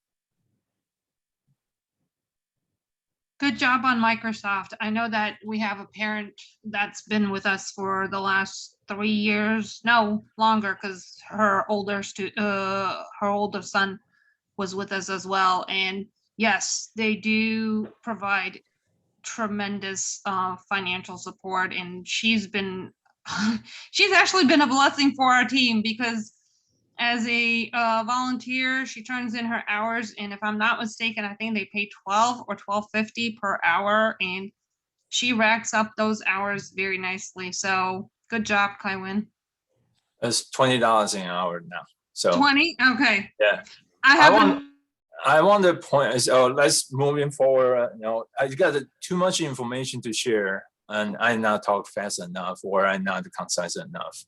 Good job on Microsoft. I know that we have a parent that's been with us for the last 3 years, no longer, because her older son was with us as well. And yes, they do provide tremendous financial support, and she's actually been a blessing for our team, because as a volunteer, she turns in her hours, and if I'm not mistaken, I think they pay $12 or $12.50 per hour, and she racks up those hours very nicely. So good job, Kaiwen.
It's $20 an hour now. So
20? Okay.
yeah.
I
want to point. So let's moving forward. I got too much information to share, and I not talk fast enough, or I'm not concise enough.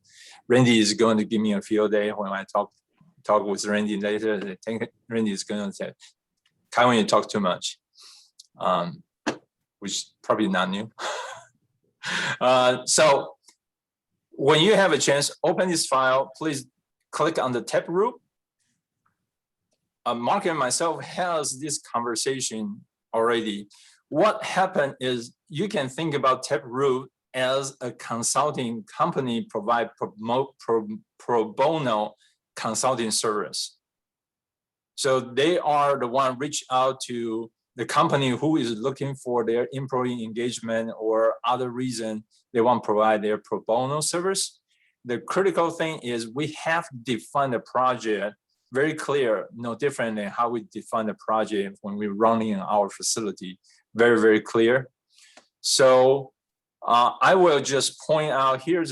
Randy is going to give me a field day when I talk with Randy later. I think Randy is going to say, "Kaiwen, you talk too much," which is probably not new. So when you have a chance, open this file. Please click on the Taproot. Mark and myself has this conversation already. What happened is you can think about Taproot as a consulting company provide pro bono consulting service. So they are the one reach out to the company who is looking for their employee engagement or other reason they want to provide their pro bono service. The critical thing is we have to define the project very clear, no different than how we define the project when we're running in our facility, very, very clear. So I will just point out here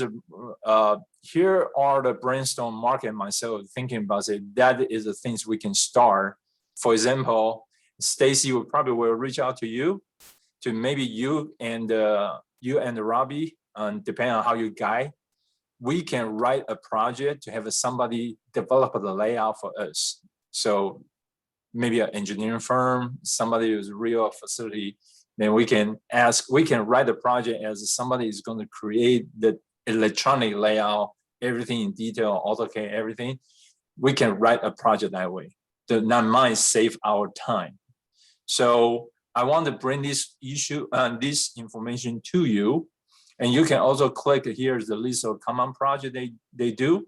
are the brainstorm Mark and myself thinking about it. That is the things we can start. For example, Stacy will reach out to you, to maybe you and Robbie, depending on how you guide. We can write a project to have somebody develop the layout for us. So maybe an engineering firm, somebody who's real facility. Then we can write the project as somebody is going to create the electronic layout, everything in detail, AutoCAD, everything. We can write a project that way. That might save our time. So I want to bring this information to you. And you can also click, here's the list of common project they do.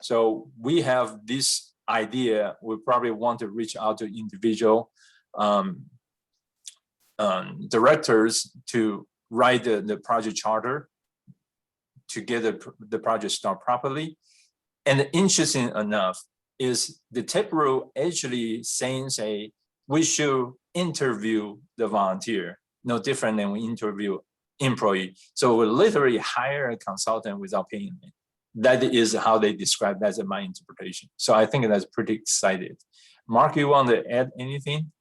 So we have this idea. We probably want to reach out to individual directors to write the project charter to get the project started properly. And interesting enough is the tip rule actually saying, we should interview the volunteer, no different than we interview employee. So we literally hire a consultant without paying them. That is how they describe, that's my interpretation. So I think that's pretty exciting. Mark, you want to add anything?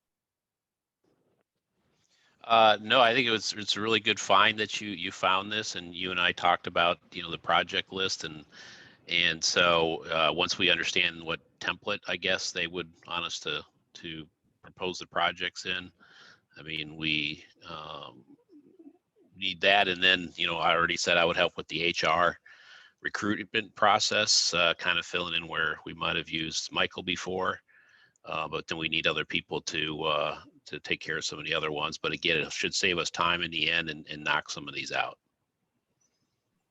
No, I think it's a really good find that you found this, and you and I talked about the project list, and so once we understand what template I guess they would want us to propose the projects in, I mean we need that, and then I already said I would help with the HR recruitment process, kind of filling in where we might have used Michael before, but then we need other people to take care of some of the other ones. But again, it should save us time in the end and knock some of these out.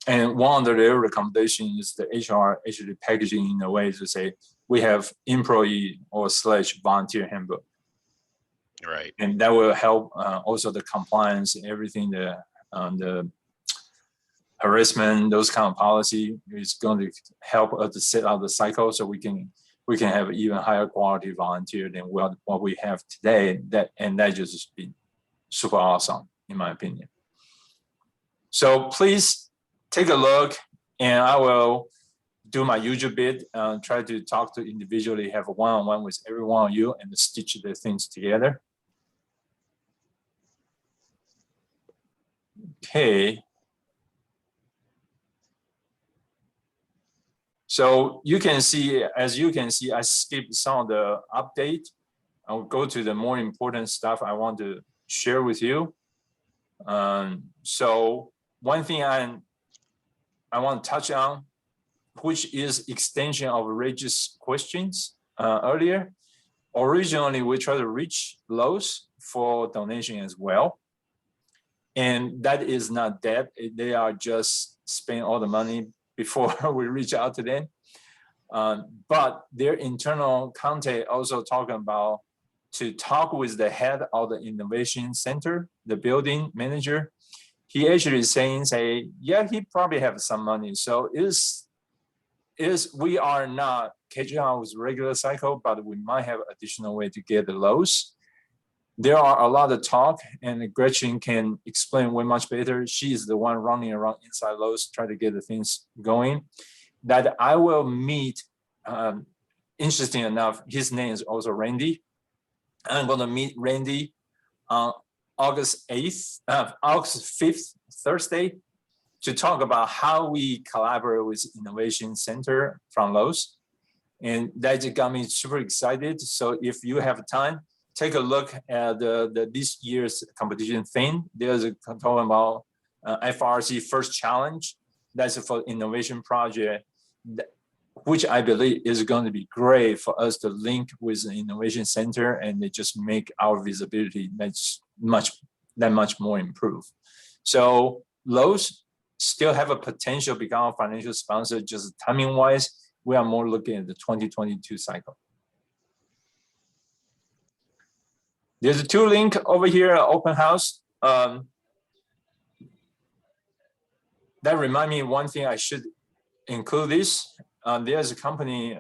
And one of their recommendations is the HR actually packaging in a way to say we have employee or / volunteer handbook.
Right.
And that will help also the compliance and everything, the harassment, those kind of policy is going to help us to set out the cycle so we can have even higher quality volunteer than what we have today. That just be super awesome in my opinion. So please take a look, and I will do my usual bit, try to talk to individually, have a one-on-one with every one of you and stitch the things together. Okay. So as you can see, I skipped some of the update. I'll go to the more important stuff I want to share with you. So one thing I want to touch on, which is extension of Regis questions earlier. Originally, we tried to reach Lowe's for donation as well. And that is not dead. They are just spend all the money before we reach out to them. But their internal contact also talking about to talk with the head of the innovation center, the building manager. He actually saying, yeah, he probably have some money. So we are not catching up with regular cycle, but we might have additional way to get the lows. There are a lot of talk, and Gretchen can explain way much better. She is the one running around inside Lowe's, try to get the things going. That I will meet, interesting enough, his name is also Randy. I'm gonna meet Randy on August 5th, Thursday, to talk about how we collaborate with Innovation Center from Lowe's. And that just got me super excited. So if you have time, take a look at this year's competition thing. There's a talking about FRC First Challenge. That's for innovation project, which I believe is going to be great for us to link with the Innovation Center, and they just make our visibility that much more improved. So Lowe's, still have a potential become a financial sponsor, just timing wise, we are more looking at the 2022 cycle. There's a 2 link over here, open house. That remind me one thing I should include this. There's a company,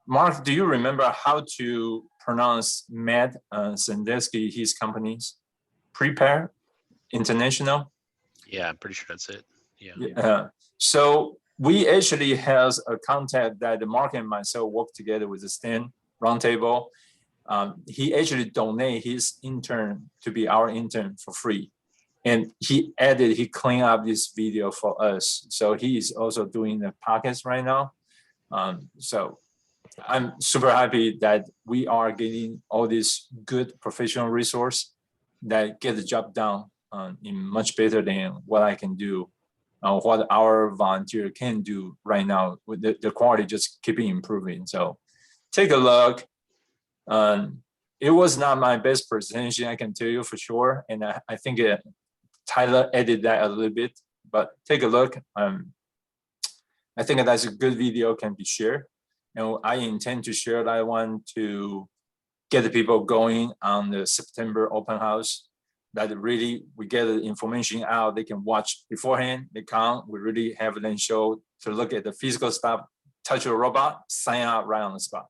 Mark, do you remember how to pronounce Matt Sandusky, his company's Prepare International?
Yeah, I'm pretty sure that's it. Yeah.
So we actually has a contact that Mark and myself work together with the Stan Roundtable. He actually donate his intern to be our intern for free. And he cleaned up this video for us. So he is also doing the podcast right now. So I'm super happy that we are getting all this good professional resource that get the job done in much better than what I can do, what our volunteer can do right now. With the quality just keeping improving. So take a look. It was not my best presentation, I can tell you for sure. And I think Tyler edited that a little bit, but take a look. I think that's a good video can be shared. And I intend to share that one to get the people going on the September open house, that really we get the information out, they can watch beforehand, they come, we really have them show to look at the physical stuff, touch a robot, sign out right on the spot.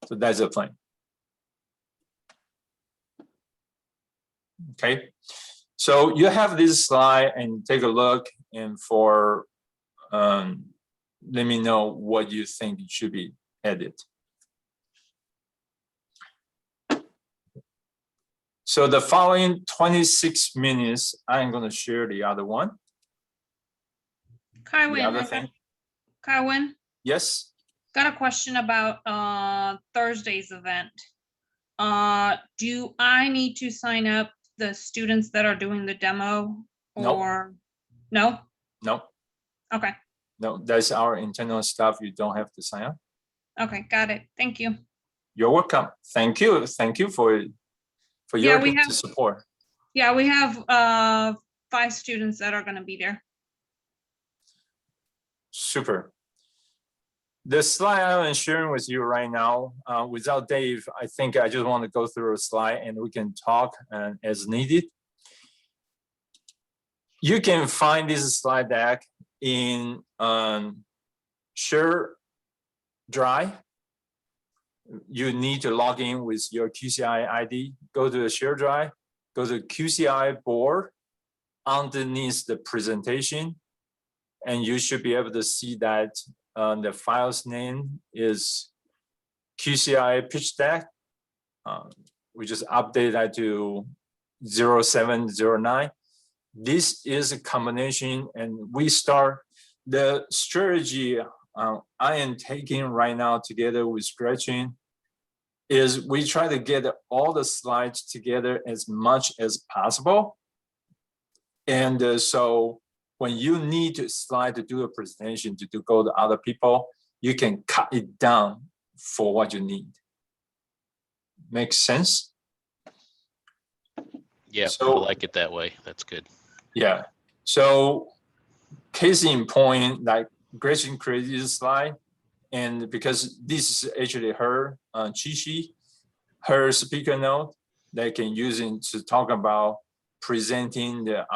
So that's the plan. Okay, so you have this slide and take a look, and for let me know what you think it should be added. So the following 26 minutes, I'm going to share the other one. The other thing.
Kywin,
Yes.
got a question about Thursday's event. Do I need to sign up the students that are doing the demo, or no?
No.
Okay.
No, that's our internal stuff. You don't have to sign up.
Okay, got it. Thank you.
You're welcome. Thank you. Thank you for your support.
Yeah, we have 5 students that are going to be there.
Super. The slide I'm sharing with you right now, without Dave, I think I just want to go through a slide and we can talk as needed. You can find this slide deck in Share Drive. You need to log in with your QCRA ID, go to the Share Drive, go to QCRA board, underneath the presentation, and you should be able to see that the file's name is QCRA pitch deck. We just update that to 0709. This is a combination, and we start the strategy I am taking right now together with Gretchen is we try to get all the slides together as much as possible. And so when you need a slide to do a presentation to go to other people, you can cut it down for what you need. Makes sense?
Yeah,
So,
I like it that way. That's good.
Yeah. So case in point, like Gretchen created this slide, and because this is actually her cheat sheet, her speaker note, they can use it to talk about presenting the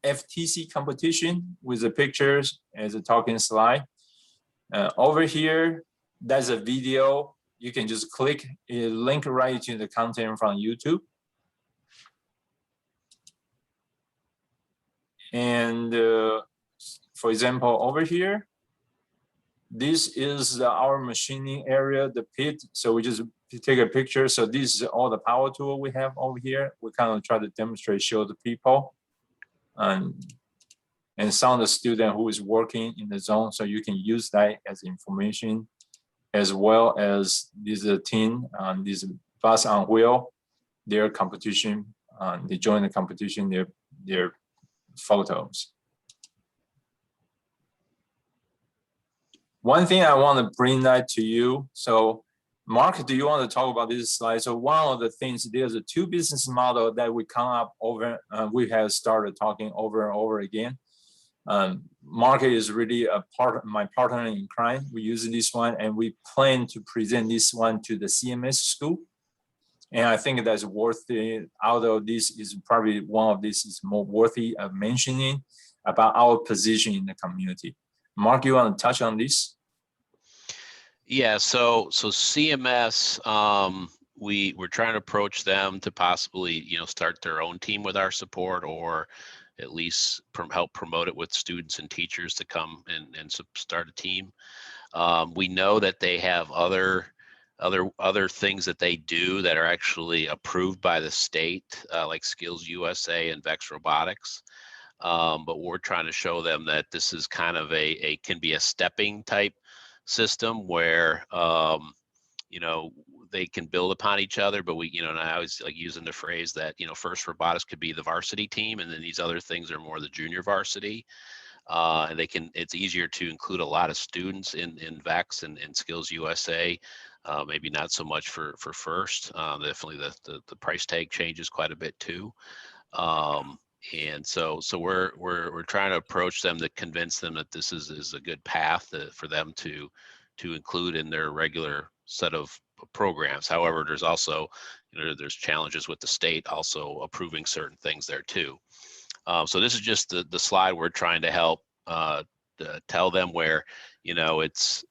FTC competition with the pictures as a talking slide. Over here, that's a video. You can just click a link right to the content from YouTube. And for example, over here, this is our machining area, the pit. So we just take a picture. So this is all the power tool we have over here. We kind of try to demonstrate, show the people, and some of the student who is working in the zone. So you can use that as information, as well as this team, this bus on wheel, their competition, they join the competition, their photos. One thing I want to bring that to you. So Mark, do you want to talk about this slide? So one of the things, there's a 2 business model that we come up over, we have started talking over and over again. Mark is really my partner in crime. We use this one, and we plan to present this one to the CMS school. And I think that's worth it. Although this is probably one of these is more worthy of mentioning about our position in the community. Mark, you want to touch on this?
Yeah, so CMS, we're trying to approach them to possibly, start their own team with our support, or at least help promote it with students and teachers to come and start a team. We know that they have other things that they do that are actually approved by the state, like Skills USA and Vex Robotics. But we're trying to show them that this is kind of can be a stepping type system where they can build upon each other, but and I always like using the phrase that first robotics could be the varsity team, and then these other things are more the junior varsity, and it's easier to include a lot of students in VEX and Skills USA, maybe not so much for first. Definitely the price tag changes quite a bit too. And so we're trying to approach them to convince them that this is a good path for them to include in their regular set of programs. However, there's also there's challenges with the state also approving certain things there too. So this is just the slide we're trying to help tell them where it's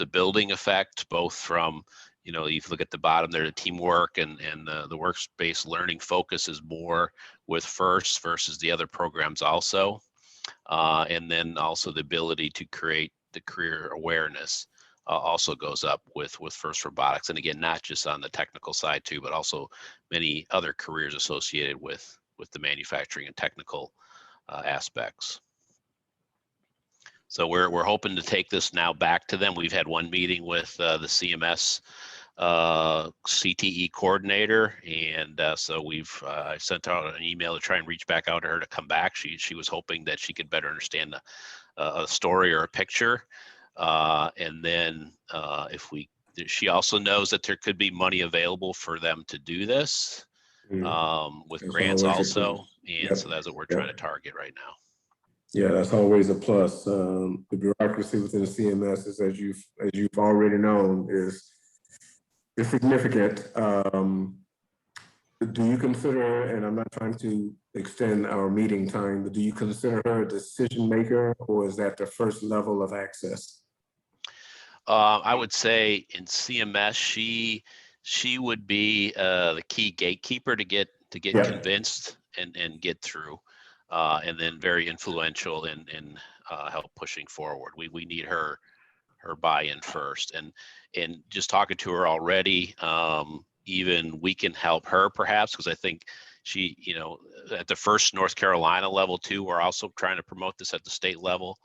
a building effect, both from if you look at the bottom there, the teamwork and the workspace learning focus is more with FIRST versus the other programs also. And then also the ability to create the career awareness also goes up with FIRST Robotics. And again, not just on the technical side too, but also many other careers associated with the manufacturing and technical aspects. So we're hoping to take this now back to them. We've had one meeting with the CMS CTE coordinator, and so I sent out an email to try and reach back out to her to come back. She was hoping that she could better understand a story or a picture, and then she also knows that there could be money available for them to do this with
That's
grants
always a
also,
plus.
and
Yep.
so that's what we're trying to target right now.
Yeah, that's always a plus. The bureaucracy within the CMS is, as you've already known, is significant. Do you consider, and I'm not trying to extend our meeting time, but do you consider her a decision maker, or is that the first level of access?
I would say in CMS, she would be the key gatekeeper to get convinced and get through, and then very influential in help pushing forward. We need her buy-in first, and just talking to her already, even we can help her perhaps, because I think she, at the first North Carolina level too, we're also trying to promote this at the state level.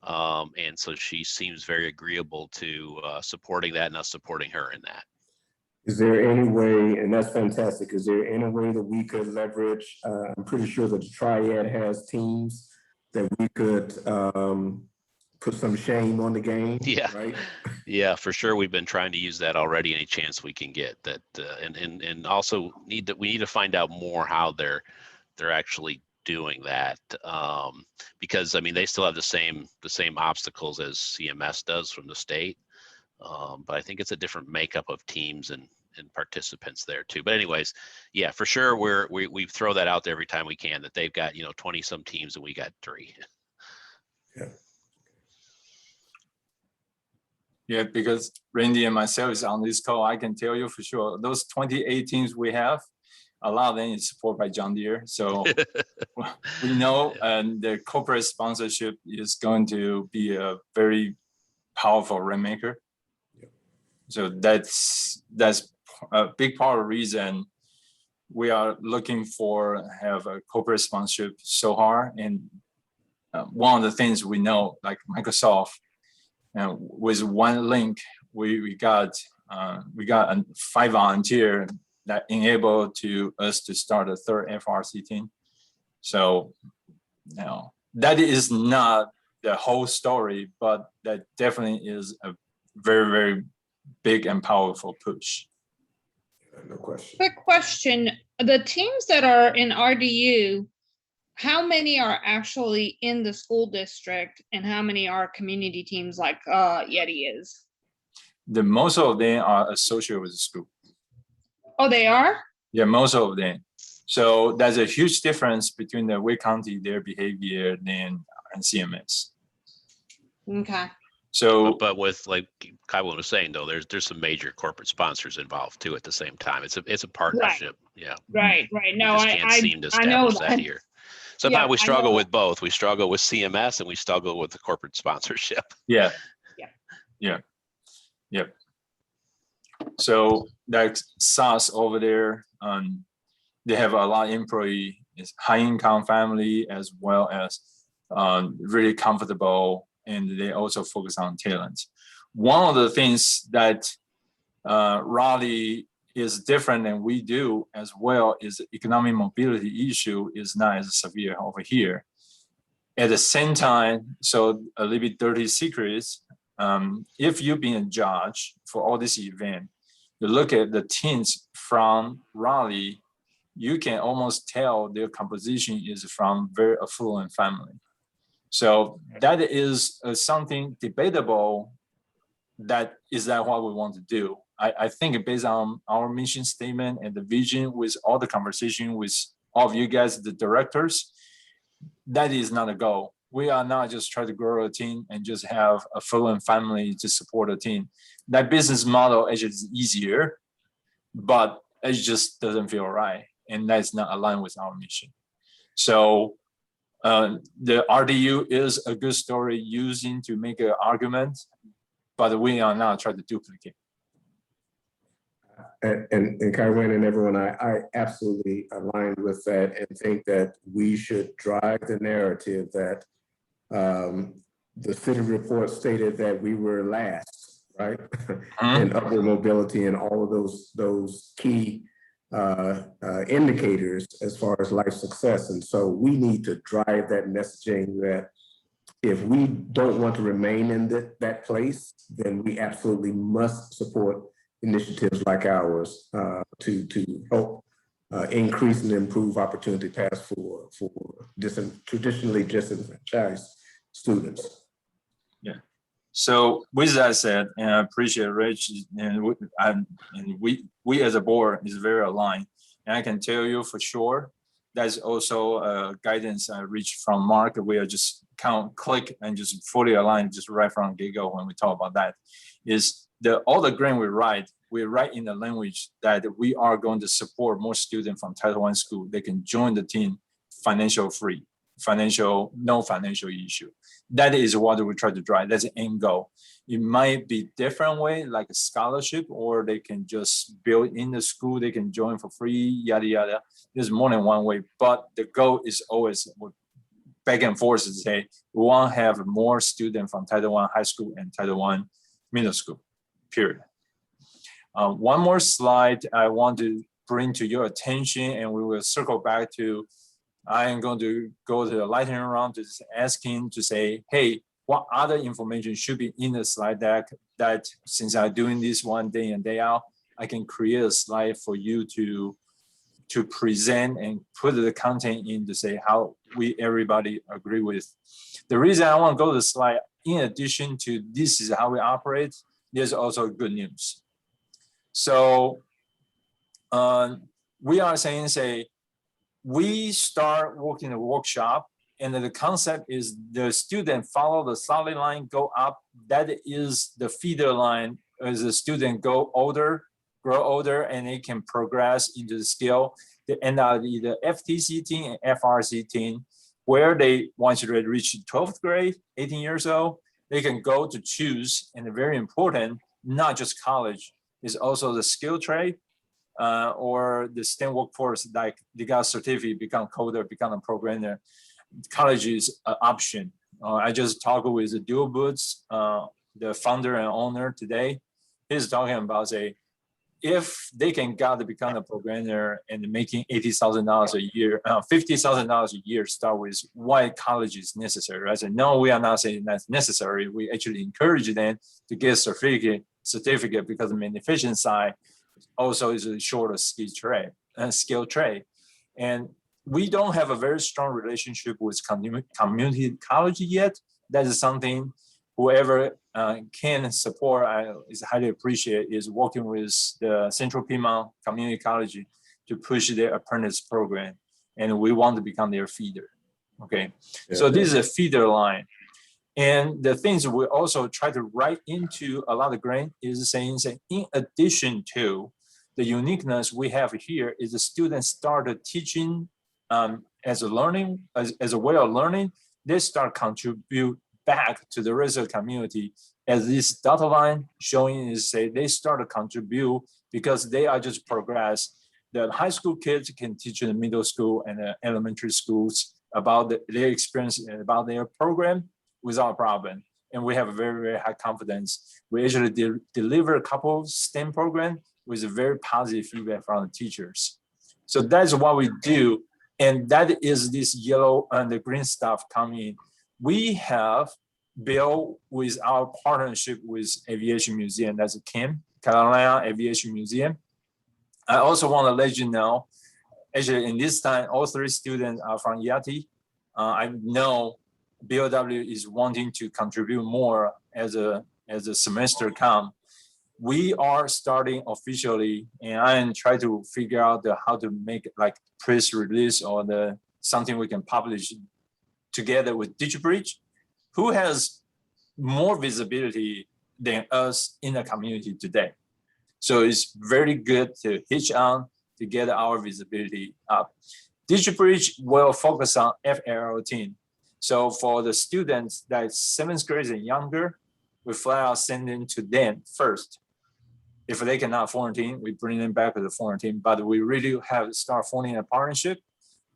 And so she seems very agreeable to supporting that and us supporting her in that.
Is there any way, and that's fantastic, is there any way that we could leverage, I'm pretty sure that the Triad has teams that we could put some shame on the game,
yeah,
right?
Yeah, for sure. We've been trying to use that already, any chance we can get that, and also we need to find out more how they're actually doing that, because I mean they still have the same obstacles as CMS does from the state, but I think it's a different makeup of teams and participants there too. But anyways, yeah, for sure we throw that out there every time we can, that they've got 20 some teams and we got 3.
Yeah.
Yeah, because Randy and myself is on this call, I can tell you for sure, those 28 teams we have, a lot of them is supported by John Deere. So we know, and the corporate sponsorship is going to be a very powerful rainmaker. So that's a big part of the reason we are looking for have a corporate sponsorship so hard. And one of the things we know, like Microsoft, with one link, we got 5 volunteers that enabled us to start a 3rd FRC team. So that is not the whole story, but that definitely is a very, very big and powerful push.
No question.
Quick question. The teams that are in RDU, how many are actually in the school district and how many are community teams like Yeti is?
The most of them are associated with the school.
Oh, they are?
Yeah, most of them. So there's a huge difference between the Wake County, their behavior, and CMS.
Okay.
So,
But with, like Kaiwan was saying, though, there's some major corporate sponsors involved too at the same time. It's a partnership. Yeah.
Right.
We
No,
just can't seem to
I know
establish that here. Sometimes we
I
struggle
know
with both. We struggle with CMS and we struggle with the corporate sponsorship.
yeah.
Yeah.
Yeah. Yep. So that SAS over there, they have a lot of employee, it's high income family as well as really comfortable, and they also focus on talent. One of the things that Raleigh is different than we do as well is the economic mobility issue is not as severe over here. At the same time, so a little bit dirty secrets, if you've been a judge for all this event, you look at the teams from Raleigh, you can almost tell their composition is from very affluent family. So that is something debatable. That is that what we want to do. I think based on our mission statement and the vision with all the conversation with all of you guys, the directors, that is not a goal. We are not just trying to grow a team and just have a affluent family to support a team. That business model is easier, but it just doesn't feel right. And that's not aligned with our mission. So the RDU is a good story using to make an argument, but we are not trying to duplicate.
And Kaiwan and everyone, I absolutely align with that and think that we should drive the narrative that the city report stated that we were last, right? In upward mobility and all of those key indicators as far as life success. And so we need to drive that messaging that if we don't want to remain in that place, then we absolutely must support initiatives like ours to help increase and improve opportunity paths for traditionally disenfranchised students.
Yeah. So with that said, and I appreciate Rich, and we as a board is very aligned. And I can tell you for sure, that's also guidance I reached from Mark. We are just click and just fully aligned, just right from get-go when we talk about that, is all the grant we write in the language that we are going to support more students from Title I school. They can join the team financial free, no financial issue. That is what we try to drive. That's the end goal. It might be different way, like a scholarship, or they can just build in the school. They can join for free, yada, yada. There's more than one way, but the goal is always back and forth to say, we want to have more students from Title I high school and Title I middle school, period. One more slide I want to bring to your attention, and we will circle back to, I am going to go to the lightning round, just asking to say, hey, what other information should be in the slide deck that since I'm doing this one day in, day out, I can create a slide for you to present and put the content in to say how everybody agree with. The reason I want to go to the slide, in addition to this is how we operate, there's also good news. So we are saying, we start working a workshop, and the concept is the student follow the solid line, go up. That is the feeder line as the student grow older, and they can progress into the skill. They end up either FTC team and FRC team, where they once they reach 12th grade, 18 years old, they can go to choose, and very important, not just college, is also the skill trade or the STEM workforce, like they got a certificate, become coder, become a programmer. College is an option. I just talked with the Dual Boots, the founder and owner today. He's talking about if they can got to become a programmer and making $80,000 a year, $50,000 a year, start with why college is necessary. I said, no, we are not saying that's necessary. We actually encourage them to get a certificate because the manufacturing side also is a shorter skill trade. And we don't have a very strong relationship with community college yet. That is something whoever can support, is highly appreciated, is working with the Central Piedmont Community College to push their apprentice program. And we want to become their feeder. Okay, so this is a feeder line. And the things we also try to write into a lot of grant is saying in addition to the uniqueness we have here is the students started teaching as a way of learning, they start contribute back to the rest of the community. As this dotted line showing is say they start to contribute because they are just progress. The high school kids can teach in the middle school and the elementary schools about their experience and about their program without problem. And we have a very, very high confidence. We actually deliver a couple of STEM programs with a very positive feedback from the teachers. So that's what we do. And that is this yellow and the green stuff coming. We have built with our partnership with Aviation Museum, that's a CAM, Carolina Aviation Museum. I also want to let you know, actually in this time, all 3 students are from IATI. I know BOW is wanting to contribute more as a semester come. We are starting officially, and I am trying to figure out how to make like press release or something we can publish together with DigiBridge, who has more visibility than us in the community today. So it's very good to hitch on to get our visibility up. DigiBridge will focus on FLL. So for the students that's 7th grade and younger, we flat out send them to them first. If they cannot quarantine, we bring them back to the quarantine. But we really have to start forming a partnership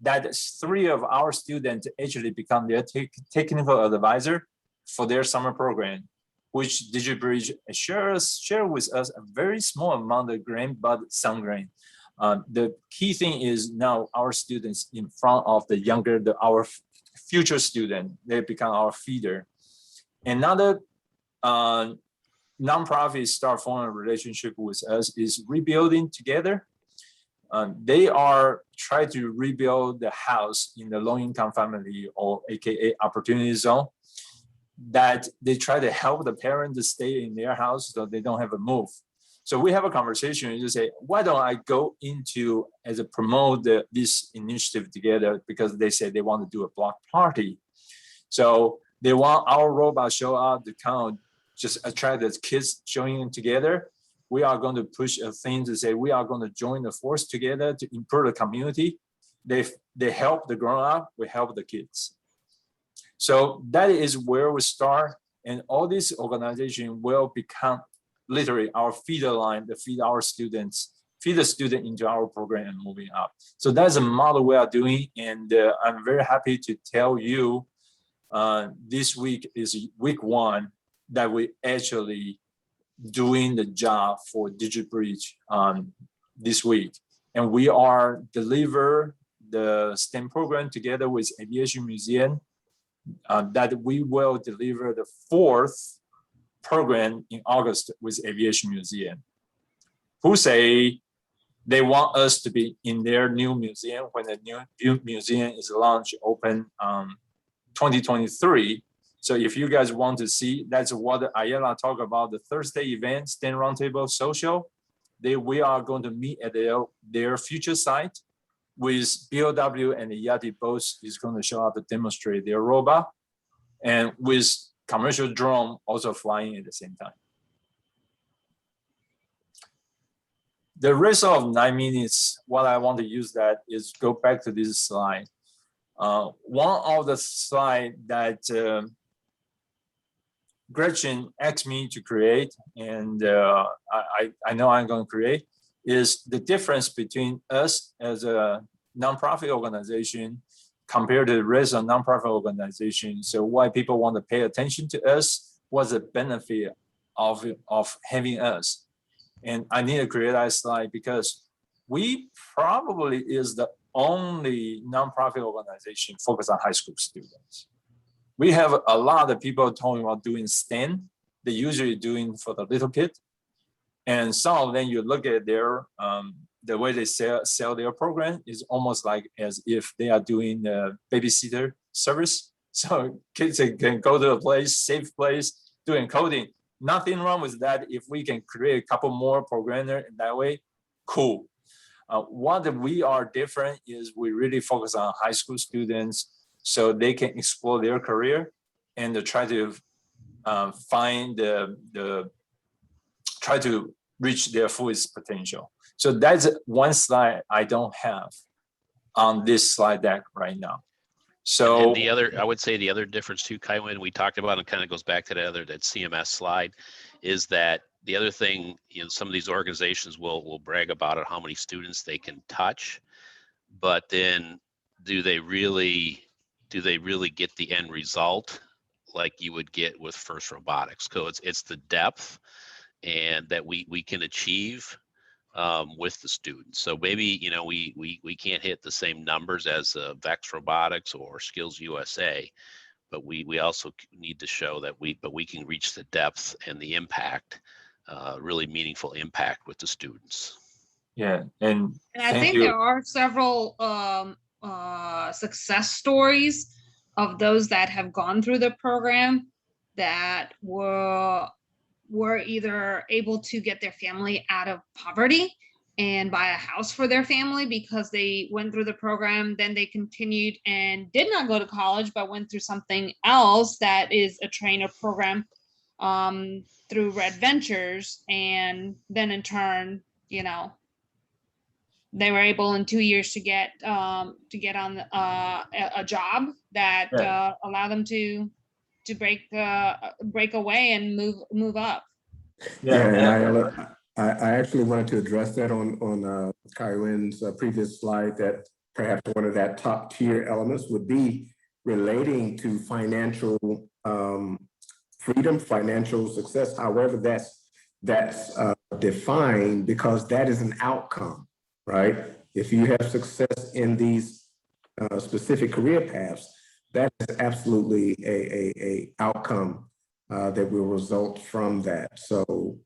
that 3 of our students actually become their technical advisor for their summer program, which DigiBridge share with us a very small amount of grant, but some grant. The key thing is now our students in front of the younger, our future student, they become our feeder. Another nonprofit start forming a relationship with us is Rebuilding Together. They are trying to rebuild the house in the low-income family, or AKA opportunity zone, that they try to help the parents to stay in their house so they don't have to move. So we have a conversation and you say, why don't I go into as a promote this initiative together, because they say they want to do a block party. So they want our robot show up to kind of just attract the kids showing together. We are going to push a thing to say we are going to join the force together to improve the community. They help the grown up, we help the kids. So that is where we start, and all these organizations will become literally our feeder line to feed our students, feed the student into our program and moving up. So that's a model we are doing, and I'm very happy to tell you this week is week 1 that we actually doing the job for DigiBridge this week. And we are deliver the STEM program together with Aviation Museum that we will deliver the 4th program in August with Aviation Museum, who say they want us to be in their new museum when the new museum is launched, open 2023. So if you guys want to see, that's what Ayala talked about, the Thursday event, STEM Roundtable Social. We are going to meet at their future site with BOW and the IATI both is going to show up to demonstrate their robot, and with commercial drone also flying at the same time. The rest of 9 minutes, what I want to use that is go back to this slide. One of the slides that Gretchen asked me to create, and I know I'm going to create, is the difference between us as a nonprofit organization compared to the rest of nonprofit organizations. So why people want to pay attention to us, what's the benefit of having us? And I need to create that slide because we probably is the only nonprofit organization focused on high school students. We have a lot of people talking about doing STEM, they usually doing for the little kid. And some of them, you look at their the way they sell their program is almost like as if they are doing a babysitter service. So kids can go to a place, safe place, doing coding. Nothing wrong with that. If we can create a couple more programmers in that way, cool. What we are different is we really focus on high school students so they can explore their career and to try to find try to reach their fullest potential. So that's one slide I don't have on this slide deck right now. So
and the other, I would say the other difference too, Kaiwen, we talked about, and kind of goes back to that CMS slide, is that the other thing, some of these organizations will brag about it, how many students they can touch, but then do they really get the end result like you would get with FIRST Robotics? So it's the depth and that we can achieve with the students. So maybe, we can't hit the same numbers as VEX Robotics or Skills USA, but we also need to show that we can reach the depth and the impact, really meaningful impact with the students.
yeah, and
I
thank
think
you.
there are several success stories of those that have gone through the program that were either able to get their family out of poverty and buy a house for their family because they went through the program. Then they continued and did not go to college, but went through something else that is a trainer program through Red Ventures. And then in turn, they were able in 2 years to get on a job that allowed them to break away and move up.
Yeah,
Yeah,
and I actually wanted to address that on Kaiwen's previous slide, that perhaps one of that top tier elements would be relating to financial freedom, financial success, however that's defined, because that is an outcome, right? If you have success in these specific career paths, that is absolutely a outcome that will result from that. So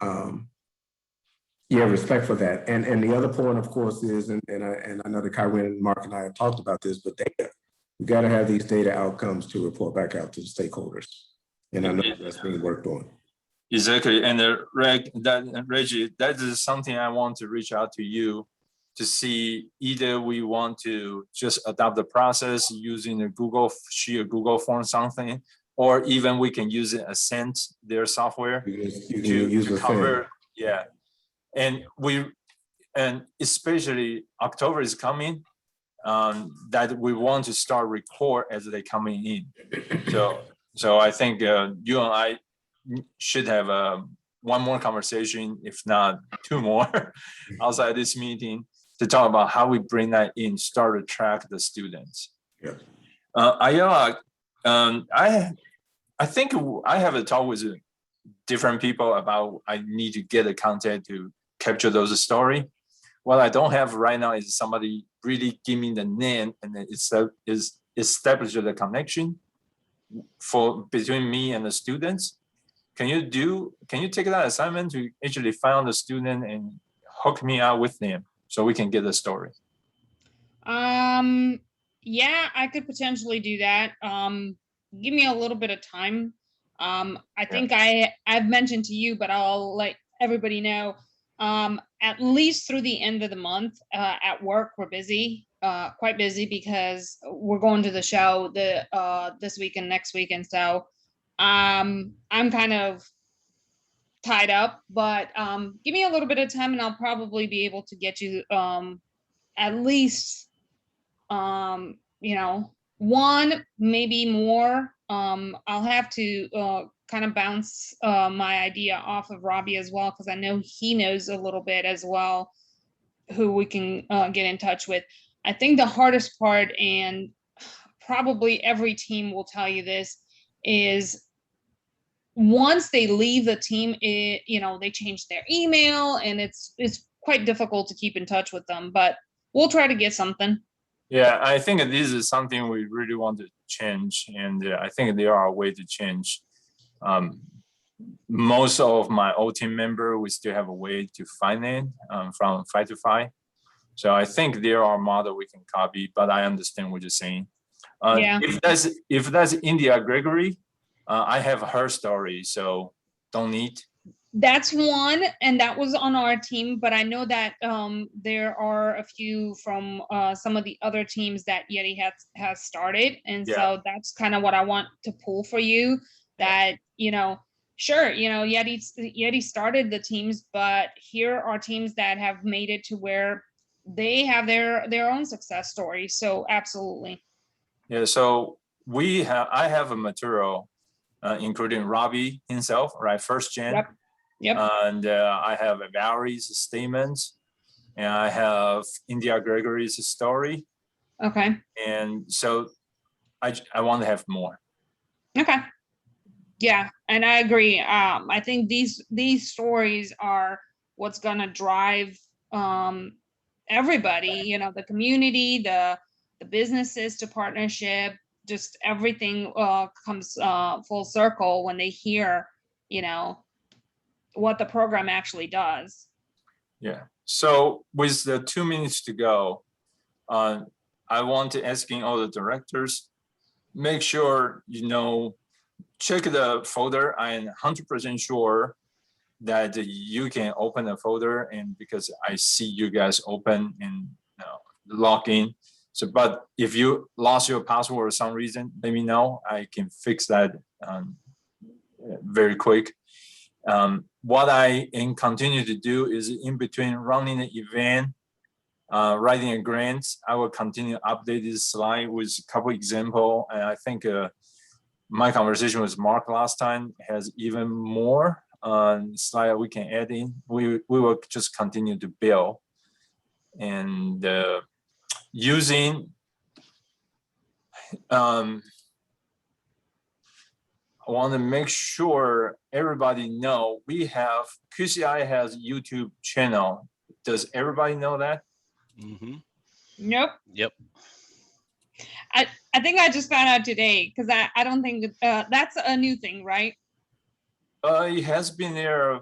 yeah, respect for that. And the other point, of course, is, and I know that Kaiwen and Mark and I have talked about this, but data. We got to have these data outcomes to report back out to the stakeholders. And I know that's being worked on.
exactly. And Reggie, that is something I want to reach out to you to see. Either we want to just adopt the process using a Google Sheet or Google Form something, or even we can use it Ascent, their software, to cover. Yeah. And especially October is coming, that we want to start record as they coming in. So I think you and I should have one more conversation, if not two more, outside this meeting to talk about how we bring that in, start to track the students.
Yeah.
Ayala, I think I have a talk with different people about I need to get a content to capture those story. What I don't have right now is somebody really give me the name and then establish the connection between me and the students. Can you take that assignment to actually find the student and hook me out with them so we can get the story?
Yeah, I could potentially do that. Give me a little bit of time. I think I've mentioned to you, but I'll let everybody know. At least through the end of the month, at work, we're busy, quite busy, because we're going to the show this week and next week, and so I'm kind of tied up. But give me a little bit of time, and I'll probably be able to get you at least one, maybe more. I'll have to kind of bounce my idea off of Robbie as well, because I know he knows a little bit as well who we can get in touch with. I think the hardest part, and probably every team will tell you this, is once they leave the team, they change their email, and it's quite difficult to keep in touch with them, but we'll try to get something.
Yeah, I think this is something we really want to change, and I think there are a way to change. Most of my old team member, we still have a way to find it from 5 to 5. So I think there are model we can copy, but I understand what you're saying.
Yeah.
If that's India Gregory, I have her story, so don't need.
That's one, and that was on our team, but I know that there are a few from some of the other teams that Yeti has started, and
Yeah.
so that's kind of what I want to pull for you. That sure, Yeti started the teams, but here are teams that have made it to where they have their own success story. So absolutely.
Yeah. So I have a material, including Robbie himself, right? First gen.
Yep. Yep.
And I have Valerie's statements, and I have India Gregory's story.
Okay.
And so I want to have more.
Okay. Yeah, and I agree. I think these stories are what's gonna drive everybody, the community, the businesses to partnership, just everything comes full circle when they hear, what the program actually does.
Yeah. So with the 2 minutes to go, I want to asking all the directors, make sure check the folder. I'm 100% sure that you can open the folder, and because I see you guys open and log in. So, but if you lost your password for some reason, let me know. I can fix that very quick. What I continue to do is in between running the event, writing a grant, I will continue to update this slide with a couple example. And I think my conversation with Mark last time has even more slide we can add in. We will just continue to build and using I want to make sure everybody know we have QCI has YouTube channel. Does everybody know that?
Mm-hmm.
Nope.
Yep.
I think I just found out today, because I don't think that's a new thing, right?
It has been there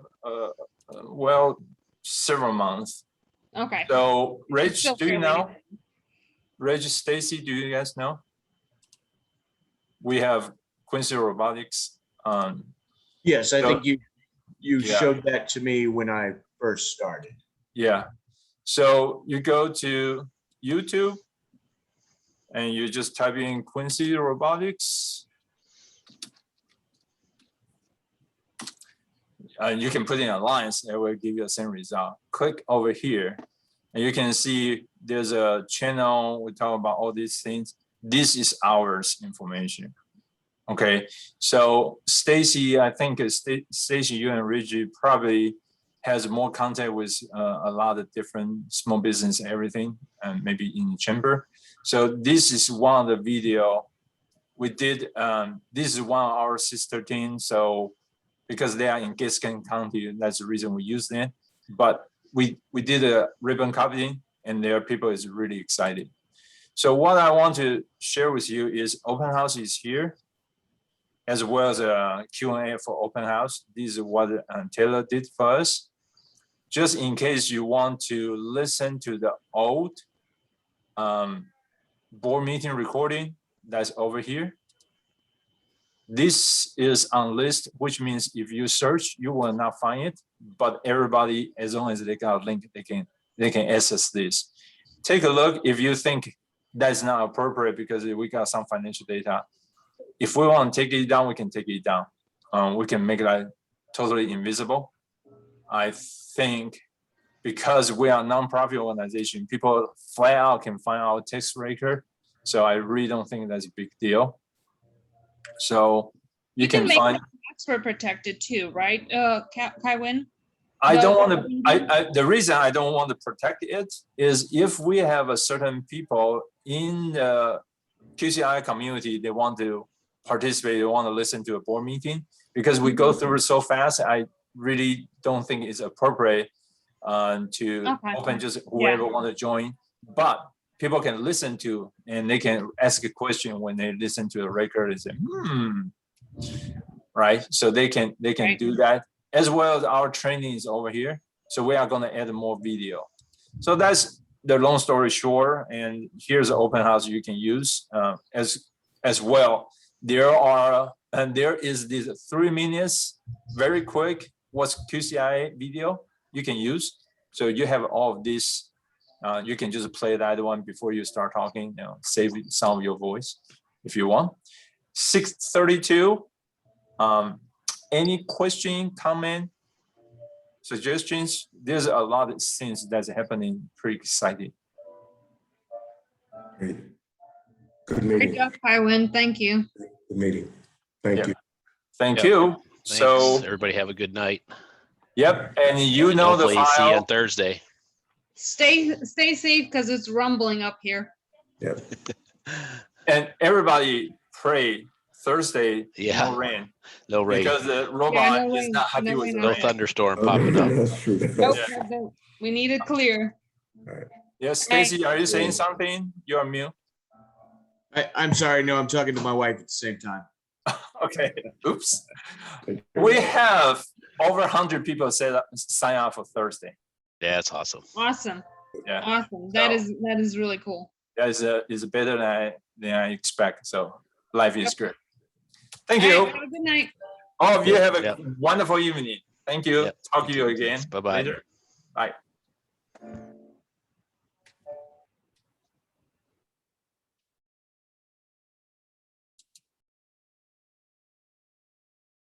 several months.
Okay.
So Reg,
Still
do you
fairly
know?
new.
Reg, Stacy, do you guys know? We have Quincy Robotics.
Yes, I
So-
think you
Yeah.
showed that to me when I first started.
Yeah. So you go to YouTube and you just type in Quincy Robotics. You can put in a lines, it will give you the same result. Click over here and you can see there's a channel. We talk about all these things. This is ours information. Okay, so Stacy, I think Stacy, you and Reggie probably has more contact with a lot of different small business, everything, and maybe in the chamber. So this is one of the video we did. This is one of our sister teams. So because they are in Gaston County, that's the reason we use them. But we did a ribbon cutting, and their people is really excited. So what I want to share with you is open house is here, as well as a Q&A for open house. This is what Taylor did for us. Just in case you want to listen to the old board meeting recording, that's over here. This is on list, which means if you search, you will not find it. But everybody, as long as they got a link, they can access this. Take a look if you think that's not appropriate because we got some financial data. If we want to take it down, we can take it down. We can make that totally invisible. I think because we are a nonprofit organization, people flat out can find our tax record. So I really don't think that's a big deal. So you can
make
find.
Password protected too, right, Kaiwin?
I don't want to. The reason I don't want to protect it is if we have a certain people in the QCI community, they want to participate, they want to listen to a board meeting, because we go through it so fast. I really don't think it's appropriate to open just whoever want to join. But people can listen to, and they can ask a question when they listen to the record and say, right? So they can do that, as well as our training is over here. So we are going to add more video. So that's the long story short, and here's an open house you can use as well. There is this 3 minutes, very quick, what's QCRA video you can use. So you have all of this. You can just play that one before you start talking, save some of your voice if you want. 6:32. Any question, comment, suggestions? There's a lot of things that's happening, pretty exciting.
Great. Good
Great
meeting.
job, Kaiwin. Thank you.
Good meeting. Thank
Yeah.
you.
Thank
Yep.
you.
Thanks.
So,
Everybody have a good night.
yep, and you
And
know the
hopefully see you
file.
on Thursday.
Stay safe because it's rumbling up here.
Yep.
And everybody pray Thursday,
Yeah.
no rain,
No rain,
because the
Yeah,
robot
no
is
rain,
not happy
no
with
rain,
the
no
rain.
thunderstorm
Okay,
popping up.
That's true.
Nope,
Yeah.
no, we need it clear.
Yes, Stacy, are you saying
Yeah.
something? You're mute.
I'm sorry. No, I'm talking to my wife at the same time.
Okay, oops.
Thank you.
We have over 100 people sign up for Thursday.
Yeah, it's awesome.
Awesome.
Yeah.
Awesome. That is really cool.
That is better than I expect. So life is great. Thank
All
you.
right, have a good night.
All of you have a
Yep.
wonderful evening. Thank you.
Yep.
Talk to you again.
Bye-bye.
later. Bye.